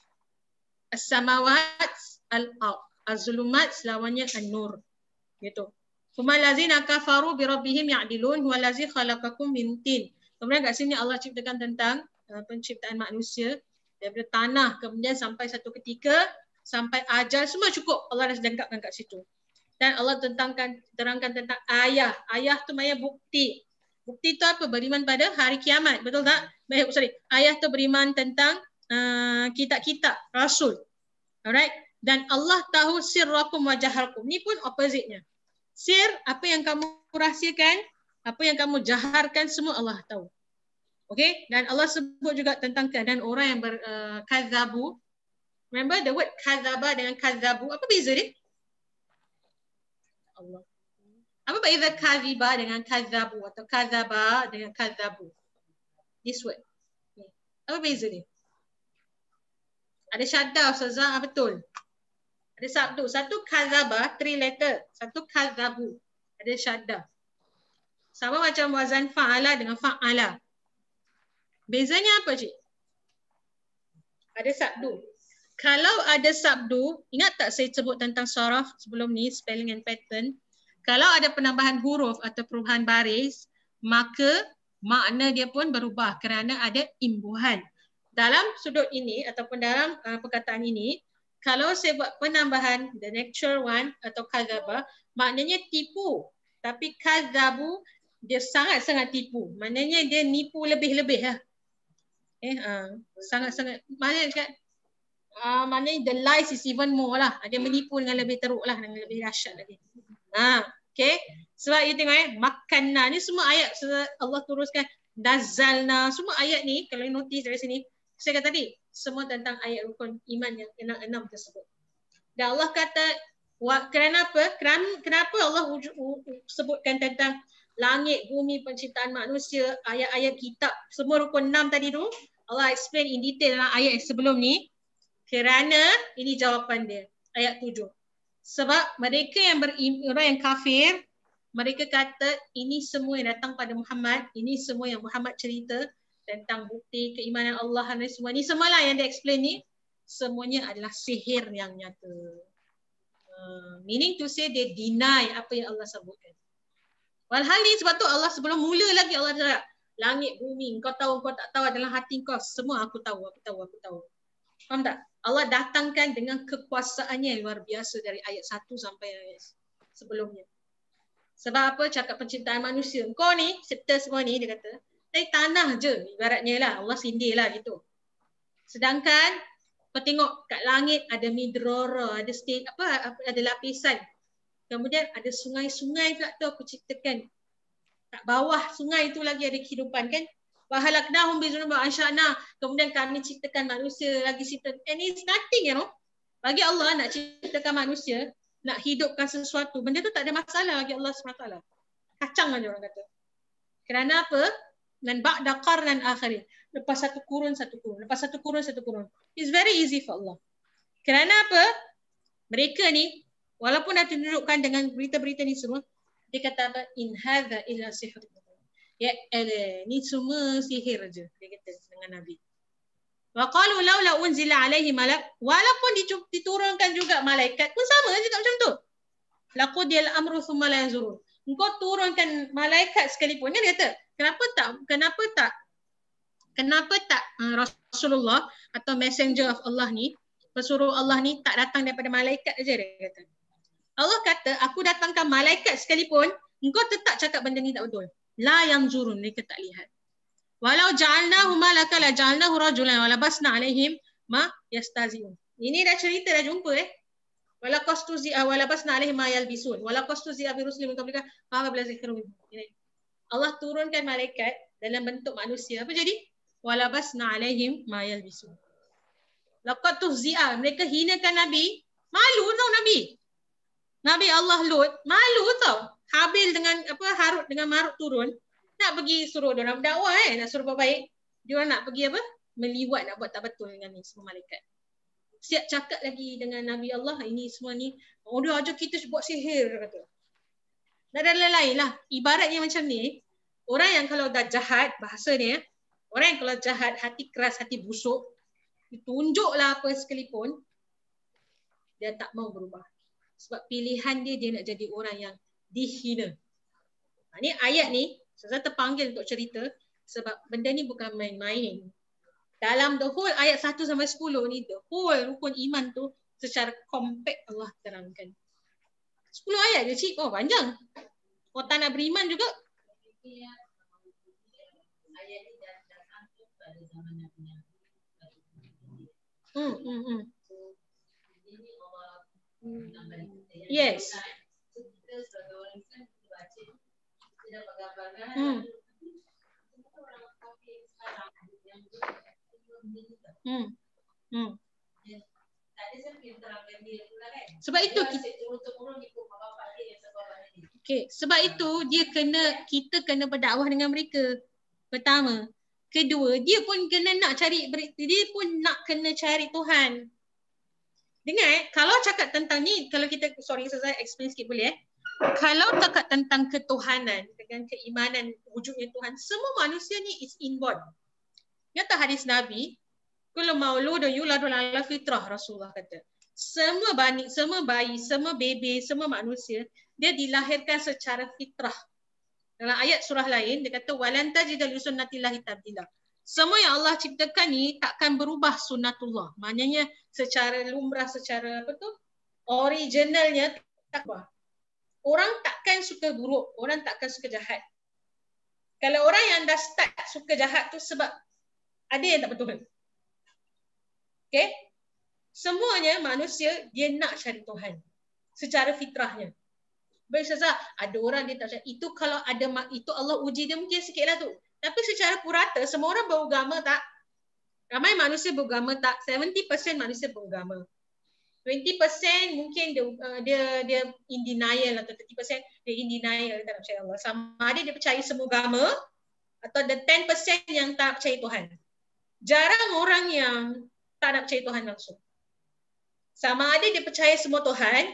As-samawat al-ard. Az-zulumat lawannya an-nur. Gitu. Kumal lazina kafaru bi rabbihim ya'dilun huwa allazi khalaqakum min tin. Kemudian kat sini Allah ciptakan tentang penciptaan manusia daripada tanah, kemudian sampai satu ketika sampai ajal, semua cukup Allah dah sedangkapkan kat situ. Dan Allah terangkan tentang ayah. Ayah tu maknanya bukti. Bukti tu apa? Beriman pada hari kiamat. Betul tak? Ayah tu beriman tentang kitab-kitab Rasul. Alright? Dan Allah tahu sirrakum wa jaharkum. Ni pun opposite-nya. Sir, apa yang kamu rahsiakan, apa yang kamu jaharkan, semua Allah tahu. Okay? Dan Allah sebut juga tentang keadaan orang yang berkazabu. Remember the word kazaba dengan kazabu, apa beza dia? Allah. Apa beza kaziba dengan kazabu atau kazaba dengan kazabu? This word. Apa beza dia? Ada syaddah Ustazah, betul. Ada sabdu. Satu kazaba, 3 letter. Satu kazabu. Ada syaddah. Sama macam wazan fa'ala dengan fa'ala. Bezanya apa cik? Ada sabdu. Kalau ada sabdu, ingat tak saya sebut tentang saraf sebelum ni, spelling and pattern. Kalau ada penambahan huruf atau perubahan baris, maka makna dia pun berubah kerana ada imbuhan. dalam sudut ini ataupun dalam perkataan ini, kalau saya buat penambahan the natural one atau kadzaba, maknanya tipu. Tapi kadzabu dia sangat-sangat tipu. Maknanya dia nipu lebih-lebih lah. Sangat-sangat maknanya the lies is even more lah. Dia menipu dengan lebih teruk lah, dengan lebih dahsyat lagi. Okay. Sebab you tengok makanna ni semua ayat Allah turunkan, nazalna, semua ayat ni kalau you notice dari sini, saya kata tadi semua tentang ayat rukun iman yang 6 tersebut. Dan Allah kata kenapa Allah sebutkan tentang langit, bumi, penciptaan manusia, ayat-ayat kitab, semua rukun 6 tadi tu Allah explain in detail dalam ayat yang sebelum ni. Kerana ini jawapan dia, ayat 7. Sebab mereka yang orang yang kafir, mereka kata ini semua yang datang pada Muhammad, ini semua yang Muhammad cerita tentang bukti keimanan Allah dan semua ni, semualah yang dia explain ni, semuanya adalah sihir yang nyata. Meaning to say dia deny apa yang Allah sebutkan. Walhal ni sebab tu Allah sebelum mula lagi Allah cakap, langit, bumi, kau tahu, kau tak tahu adalah hati kau, semua aku tahu. Faham tak? Allah datangkan dengan kekuasaannya yang luar biasa dari ayat 1 sampai ayat sebelumnya. Sebab apa? Cakap penciptaan manusia. Kau ni, cipta semua ni, dia kata, dari tanah je, ibaratnya lah. Allah sindir lah gitu. Sedangkan, kau tengok kat langit ada midrora, ada ada lapisan. Kemudian ada sungai-sungai pula tu aku ciptakan. Kat bawah sungai tu lagi ada kehidupan kan. Wa halaknahum bi dzunubihim ansha'na. Kemudian kami ciptakan manusia lagi cipta. And it's nothing, you know. Bagi Allah nak ciptakan manusia, nak hidupkan sesuatu, benda tu tak ada masalah bagi Allah SWT. Kacang aja orang kata. Kerana apa? Dan ba'da qarnan akharin. Lepas satu kurun. It's very easy for Allah. Kerana apa? Mereka ni, walaupun dah tunjukkan dengan berita-berita ni semua, dia kata apa? In hadza illa sihr. Ya, ni semua sihir je, dia kata dengan Nabi. Wa qalu laula unzila alaihi malak, walaupun diturunkan juga malaikat pun sama juga macam tu. Laqudiyal amru thumma la yanzurun. Engkau turunkan malaikat sekalipun, kan dia kata, kenapa tak Rasulullah atau messenger of Allah ni, pesuruh Allah ni tak datang daripada malaikat aja, dia kata. Allah kata, aku datangkan malaikat sekalipun, engkau tetap cakap benda ni tak betul. La yang zurun, mereka tak lihat. Walau ja'alnahu malaka la ja'alnahu rajulan wa labasna alaihim ma yastazi'un. Ini dah cerita, dah jumpa Wala qastuzi'a wa labasna alaihim ma yalbisun. Wala qastuzi'a bi rusulin min qablika fa ma blazikrum. Allah turunkan malaikat dalam bentuk manusia. Apa jadi? Wa labasna alaihim ma yalbisun. Laqad tuhzi'a, mereka hinakan Nabi. Malu tau Nabi. Nabi Allah Lut malu tau. Habil dengan Harut dengan Marut turun, nak pergi suruh dia orang berdakwah nak suruh buat baik. Dia orang nak pergi meliwat, nak buat tak betul dengan ni semua malaikat. Siap cakap lagi dengan Nabi Allah, ini semua ni dia ajar kita buat sihir, dia kata. Dan lain-lain lah. Ibaratnya macam ni, orang yang kalau dah jahat, bahasa ni orang yang kalau jahat, hati keras, hati busuk, ditunjuklah apa sekalipun, dia tak mau berubah. Sebab pilihan dia nak jadi orang yang dihina. Ni ayat ni saya terpanggil untuk cerita sebab benda ni bukan main-main. Dalam the whole ayat 1 sampai 10 ni, the whole rukun iman tu secara compact Allah terangkan. 10 ayat je cik. Oh panjang. Kau tak nak beriman juga. Ayat ni dah sangkut pada zaman Nabi. Yes. Sebab itu sebab itu kita kena berdakwah dengan mereka. Pertama, kedua, dia pun kena nak cari, dia pun nak kena cari Tuhan. Dengar kalau cakap tentang ni, kalau kita saya explain sikit boleh Kalau cakap tentang ketuhanan dengan keimanan wujudnya Tuhan, semua manusia ni is inborn. Kata hadis Nabi, kullu mauludun yuladun ala fitrah, Rasulullah kata. Semua bayi, semua bebe, semua manusia dia dilahirkan secara fitrah. Dalam ayat surah lain dia kata walan tajida li sunnatillahi tabdila. Semua yang Allah ciptakan ni takkan berubah sunnatullah. Maknanya secara lumrah, secara apa tu? Originalnya tak berubah. Orang takkan suka buruk, orang takkan suka jahat. Kalau orang yang dah start suka jahat tu sebab ada yang tak betul. Okay? Semuanya manusia dia nak cari Tuhan secara fitrahnya. Baik Ustazah, ada orang dia tak cari. Itu kalau ada itu Allah uji dia mungkin sikitlah tu. Tapi secara purata semua orang beragama tak? Ramai manusia beragama tak? 70% manusia beragama. 20% mungkin dia in denial atau 30% dia in denial, dia tak nak percaya Allah. Sama ada dia percaya semua agama atau the 10% yang tak percaya Tuhan. Jarang orang yang tak nak percaya Tuhan langsung. Sama ada dia percaya semua Tuhan,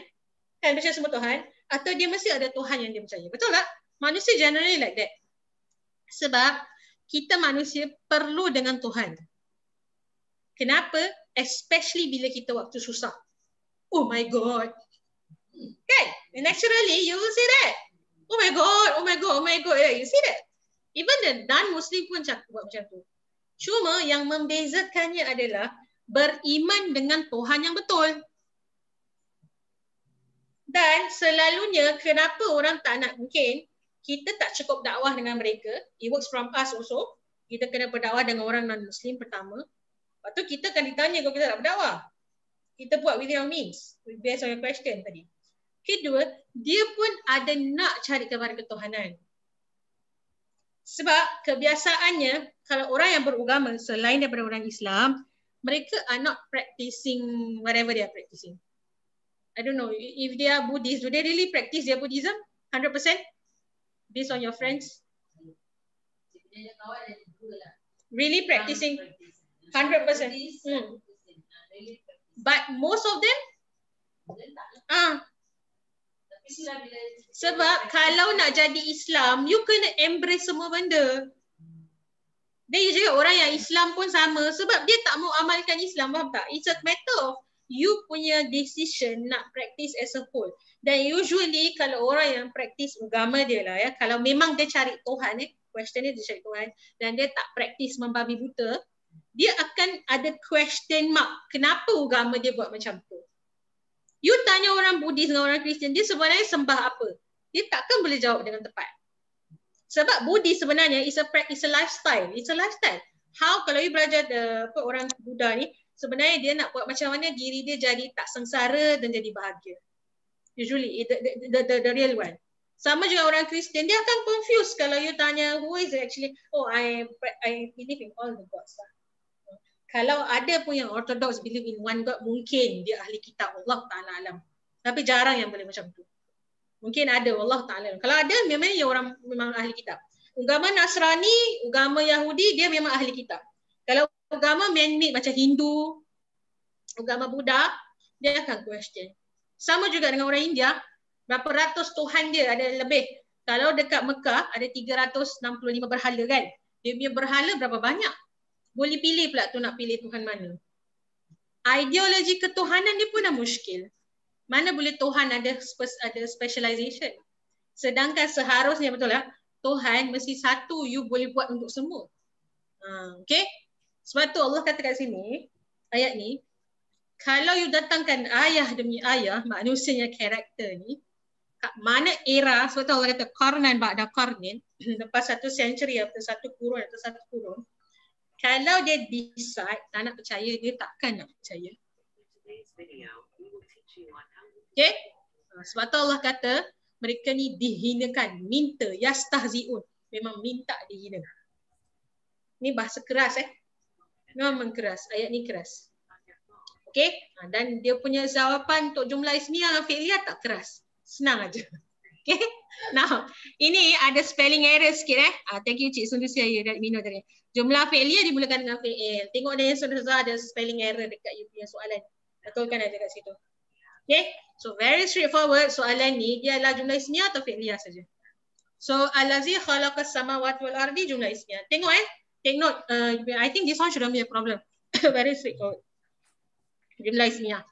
kan percaya semua Tuhan, atau dia mesti ada Tuhan yang dia percaya. Betul tak? Manusia generally like that. Sebab kita manusia perlu dengan Tuhan. Kenapa? Especially bila kita waktu susah. Oh my God. Kan? Naturally you will say that. Oh my God, oh my God, oh my God. Yeah, you see that? Even the non-Muslim pun buat macam tu. Cuma yang membezakannya adalah beriman dengan Tuhan yang betul. Dan selalunya kenapa orang tak nak, mungkin kita tak cukup dakwah dengan mereka. It works from us also. Kita kena berdakwah dengan orang non-Muslim pertama. Lepas tu kita akan ditanya kalau kita tak berdakwah. Kita buat within our means. Based on your question tadi. Kedua, dia pun ada nak cari kepada ketuhanan. Sebab kebiasaannya, kalau orang yang beragama selain daripada orang Islam, mereka are not practicing whatever they are practicing. I don't know, if they are Buddhist, do they really practice their Buddhism 100%? Based on your friends? Really practicing 100%? But most of them? Sebab kalau nak jadi Islam, you kena embrace semua benda. Dan you juga orang yang Islam pun sama. Sebab dia tak mau amalkan Islam, faham tak? It's a matter of you punya decision nak practice as a whole. Dan usually kalau orang yang practice agama dia lah ya, kalau memang dia cari Tuhan question dia cari Tuhan dan dia tak practice membabi buta, dia akan ada question mark kenapa agama dia buat macam tu. You tanya orang Buddhis dengan orang Kristian, dia sebenarnya sembah apa? Dia takkan boleh jawab dengan tepat. Sebab Buddhis sebenarnya is a lifestyle. It's a lifestyle. How kalau you belajar orang Buddha ni, sebenarnya dia nak buat macam mana diri dia jadi tak sengsara dan jadi bahagia. Usually the real one. Sama juga orang Kristian, dia akan confused kalau you tanya who is actually, oh I believe in all the gods lah. Kalau ada pun yang orthodox believe in one God, mungkin dia ahli kitab, Allah Ta'ala alam. Tapi jarang yang boleh macam tu. Mungkin ada, Allah Ta'ala alam. Kalau ada, memang dia orang memang ahli kitab. Agama Nasrani, agama Yahudi, dia memang ahli kitab. Kalau agama man-made macam Hindu, agama Buddha, dia akan question. Sama juga dengan orang India, berapa ratus Tuhan dia ada lebih. Kalau dekat Mekah ada 365 berhala kan. Dia punya berhala berapa banyak. Boleh pilih pula tu nak pilih Tuhan mana. Ideologi ketuhanan dia pun dah muskil. Mana boleh Tuhan ada specialization. Sedangkan seharusnya betul lah, Tuhan mesti satu, you boleh buat untuk semua. Okay. Sebab tu Allah kata kat sini, ayat ni, kalau you datangkan ayah demi ayah, manusianya karakter ni, mana era, sebab tu Allah kata qarnan ba'da qarnin, lepas satu century atau satu kurun atau satu kurun, kalau dia decide tak nak percaya, dia takkan nak percaya. Okay? Sebab tu Allah kata, mereka ni dihinakan, minta, yastahzi'un. Memang minta dihina. Ni bahasa keras memang keras, ayat ni keras. Okay? Dan dia punya jawapan untuk jumlah ismiyah dan fi'liyah tak keras. Senang aja. Okay? Now, ini ada spelling error sikit Thank you Cik Sundusia dari Mino tadi. Jumlah fi'liyah dimulakan dengan fi'il. Tengok dia sudah ada spelling error dekat you punya soalan. Betulkan aja kat situ. Okay? So very straightforward soalan ni, dia adalah jumlah ismiyah atau fi'liyah saja. So allazi khalaqas samawati wal ardi jumlah ismiyah. Tengok take note, I think this one shouldn't be a problem. Very straightforward. Jumlah ismiyah.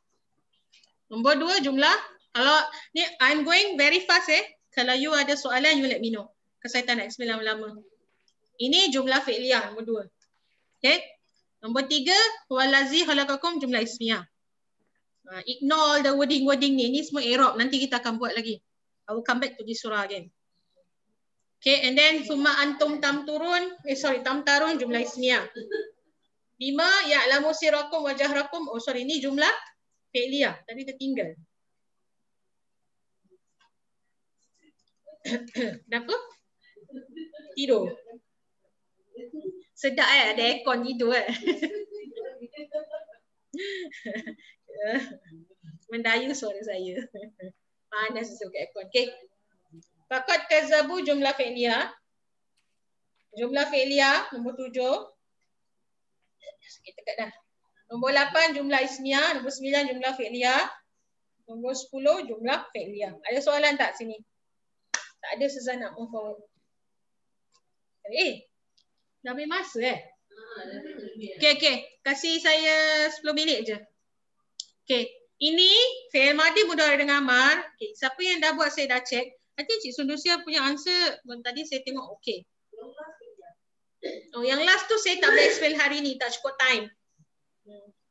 Nombor 2 jumlah. Kalau ni I'm going very fast Kalau you ada soalan you let me know. Because saya tak nak explain lama-lama. Ini jumlah fi'liyah nombor 2. Okay. Nombor 3, huwallazi khalaqakum jumlah ismiyah. Ignore the wording ni. Ni semua i'rab. Nanti kita akan buat lagi. I will come back to this surah again. Okay, and then summa antum tamtarun jumlah ismiyah. 5, ya'lamu sirakum wa jahrakum. Oh sorry, ni jumlah fi'liyah. Tadi tertinggal. Kenapa? Tidur. Sedap ada aircon tidur Mendayu suara saya. Panas masuk aircon. Okay. Faqad kazabu jumlah fi'liyah. Jumlah fi'liyah nombor 7. Sikit dekat dah. Nombor 8 jumlah ismiyah, nombor 9 jumlah fi'liyah. Nombor 10 jumlah fi'liyah. Ada soalan tak sini? Tak ada, Suzana nak move forward. Dah habis masa Okay. Kasih saya 10 minit je. Okay. Ini fi'il madhi mudhari dengan amar. Okay. Siapa yang dah buat saya dah check. Nanti Cik Sundusia punya answer tadi saya tengok okay. Oh, yang last tu saya tak boleh explain hari ni. Tak cukup time.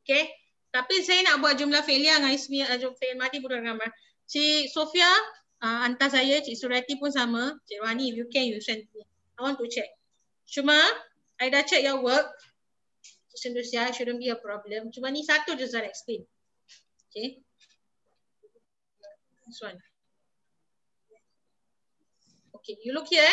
Okay. Tapi saya nak buat jumlah fi'liyah dengan ismiyah, fi'il madhi mudhari dengan amar. Cik Sofia hantar saya, Cik Surati pun sama. Cik Wani, if you can, you send me. I want to check. Cuma, I dah check your work. Cik Sundusia, shouldn't be a problem. Cuma ni satu je saya explain. Okay. This one. Okay, you look here.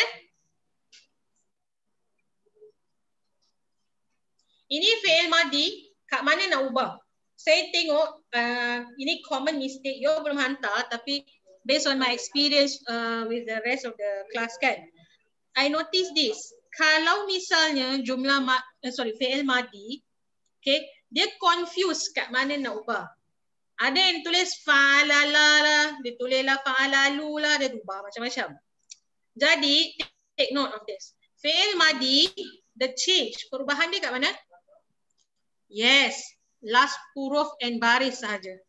Ini fi'il madhi, kat mana nak ubah? Saya tengok, ini common mistake. You belum hantar, tapi based on my experience with the rest of the class kan, I notice this. Kalau misalnya jumlah fi'il madhi, okay, dia confuse kat mana nak ubah. Ada yang tulis fa'alala lah, dia tulis lah fa'alalu lah, dia ubah macam-macam. Jadi, take note of this. Fi'il madhi, the change, perubahan dia kat mana? Yes, last huruf and baris sahaja.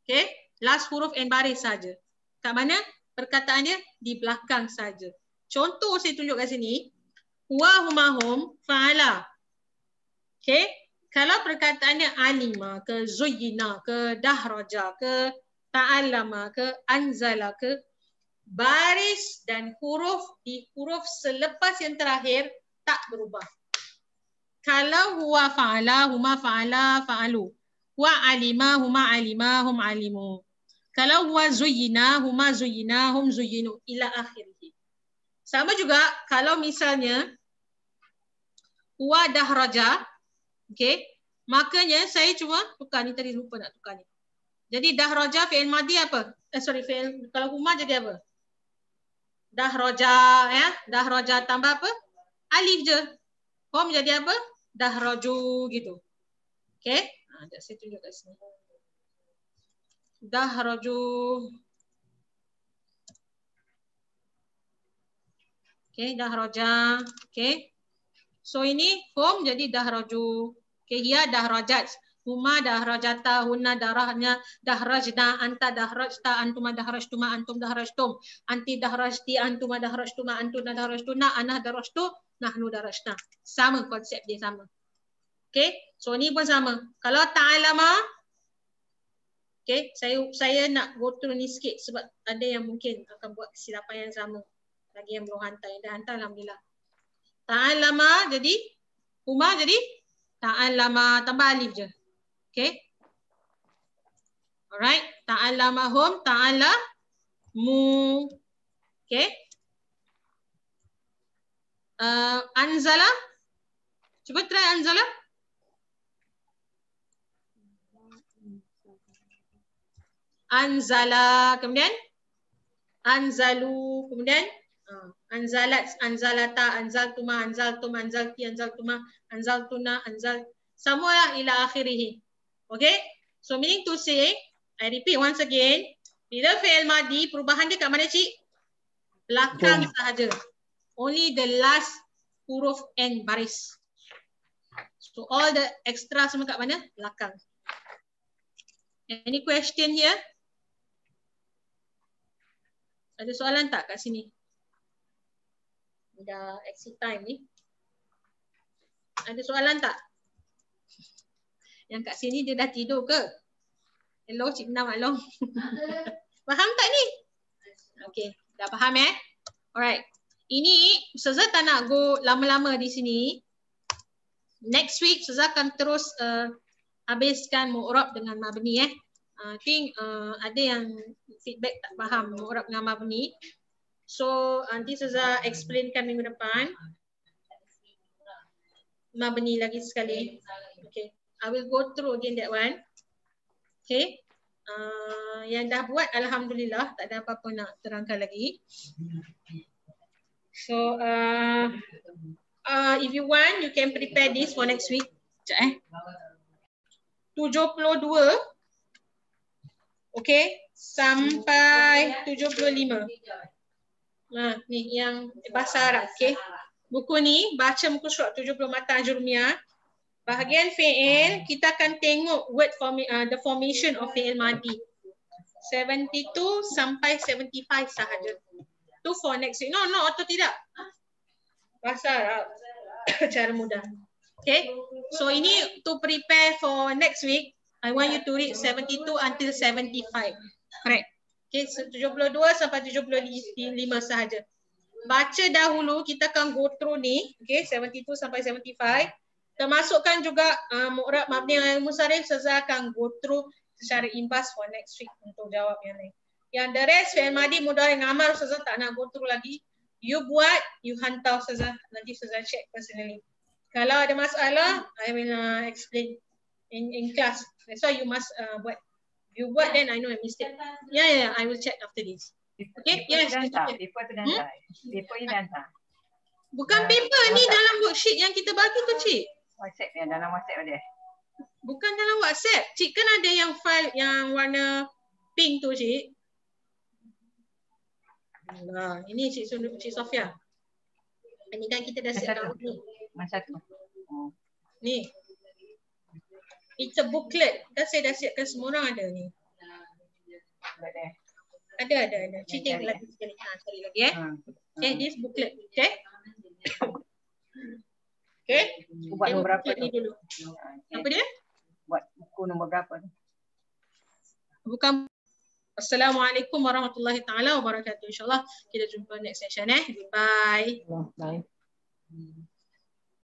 Okay, last huruf and baris sahaja. Kat mana? Perkataannya di belakang saja. Contoh saya tunjuk kat sini. Huwa humahum fa'ala. Okay. Kalau perkataannya alima ke zuyyina ke dahraja ke ta'allama ke anzala ke, baris dan huruf di huruf selepas yang terakhir tak berubah. Kalau huwa fa'ala, huma fa'ala, fa'alu. Huwa alima, huma alima, hum alimu. Kalau huwa zuyyina, huma zuyyina, hum zuyyinu ila akhirih. Sama juga kalau misalnya huwa dahraja, okay, makanya saya cuma tukar ni, tadi lupa nak tukar ni. Jadi dahraja fi'il madhi apa? Fi'il, kalau huma jadi apa? Dahraja ya, dahraja tambah apa? Alif je. Hum jadi apa? Dahraju gitu. Okay? Saya tunjuk kat sini. Dahraju. Okay, dahraja. Okay. So ini hum jadi dahraju. Okay, hiya dahrajat. Huma dahrajata, hunna dahrahnya, dahrajna, anta dahrajta, antuma dahrajtuma, antum dahrajtum, anti dahrajti, antuma dahrajtuma, antuna dahrajtuna, ana dahrajtu, nahnu dahrajna. Sama konsep dia sama. Okay, so ni pun sama. Kalau ta'alama, okay, saya nak go through ni sikit sebab ada yang mungkin akan buat kesilapan yang sama. Lagi yang belum hantar, yang dah hantar alhamdulillah. Ta'alama jadi huma jadi ta'alama tambah alif je. Okay. Alright. Ta'alamahum ta'alamu. Okay. Anzala. Cuba try anzala. Anzala. Kemudian anzalu. Kemudian anzalat, anzalata, anzaltuma, anzaltum, anzalti, anzaltuma, anzaltuna, semua ila akhirih. Okay? So meaning to say, I repeat once again, bila fi'il madhi, perubahan dia kat mana cik? Belakang sahaja. Only the last huruf and baris. So all the extra semua kat mana? Belakang. Any question here? Ada soalan tak kat sini? Dah exit time ni. Ada soalan tak? Yang kat sini dia dah tidur ke? Hello Cik Nam Along. Faham tak ni? Okay, dah faham Alright. Ini Ustazah tak nak go lama-lama di sini. Next week Ustazah akan terus habiskan mu'rab dengan mabni I think ada yang feedback tak faham mu'rab dengan mabni. So nanti Ustazah explainkan minggu depan. Mabni lagi sekali. Okay. I will go through again that one. Okay. Yang dah buat alhamdulillah, tak ada apa-apa nak terangkan lagi. So if you want, you can prepare this for next week. Sekejap 72 okay sampai 75. Ni yang bahasa Arab, okay. Buku ni baca muka surat 70 mata jurumiyah. Bahagian fi'il kita akan tengok word the formation of fi'il madi. 72 sampai 75 sahaja. Tu for next week. No atau tidak. Bahasa Arab. Cara mudah. Okay. So ini to prepare for next week. I want you to read 72 until 75. Correct. Okay. So 72 sampai 75 sahaja. Baca dahulu, kita akan go through ni. Okay. 72 sampai 75. Termasukkan juga mu'rab mabni al musarrif. Saya akan go through secara imbas for next week untuk jawab yang lain. Yang the rest fi'il madi mudhari dengan amal Ustazah tak nak go through lagi. You buat, you hantar Ustazah, nanti Ustazah check personally. Kalau ada masalah, I will explain in class. That's why you must buat. You buat then I know a mistake. Yeah, I will check after this. Okay? Yes. Paper tu dah hantar. Paper ni dah hantar. Bukan paper ni dalam worksheet yang kita bagi tu Cik. WhatsApp dia, dalam WhatsApp dia. Bukan dalam WhatsApp. Cik kan ada yang file yang warna pink tu Cik. Nah, ini Cik Sofia. Ini kan kita dah siap tahu ni. Masa tu. Oh. Ni. It's a booklet. Saya dah siapkan semua orang ada ni. Ada. Cik tengok lagi sekali. Cari lagi Okay, this booklet. Okay. Okay. Buat nombor berapa ni dulu. Apa dia? Buat buku nombor berapa tu? Bukan. Assalamualaikum warahmatullahi taala wabarakatuh. InsyaAllah kita jumpa next session. Bye. Bye.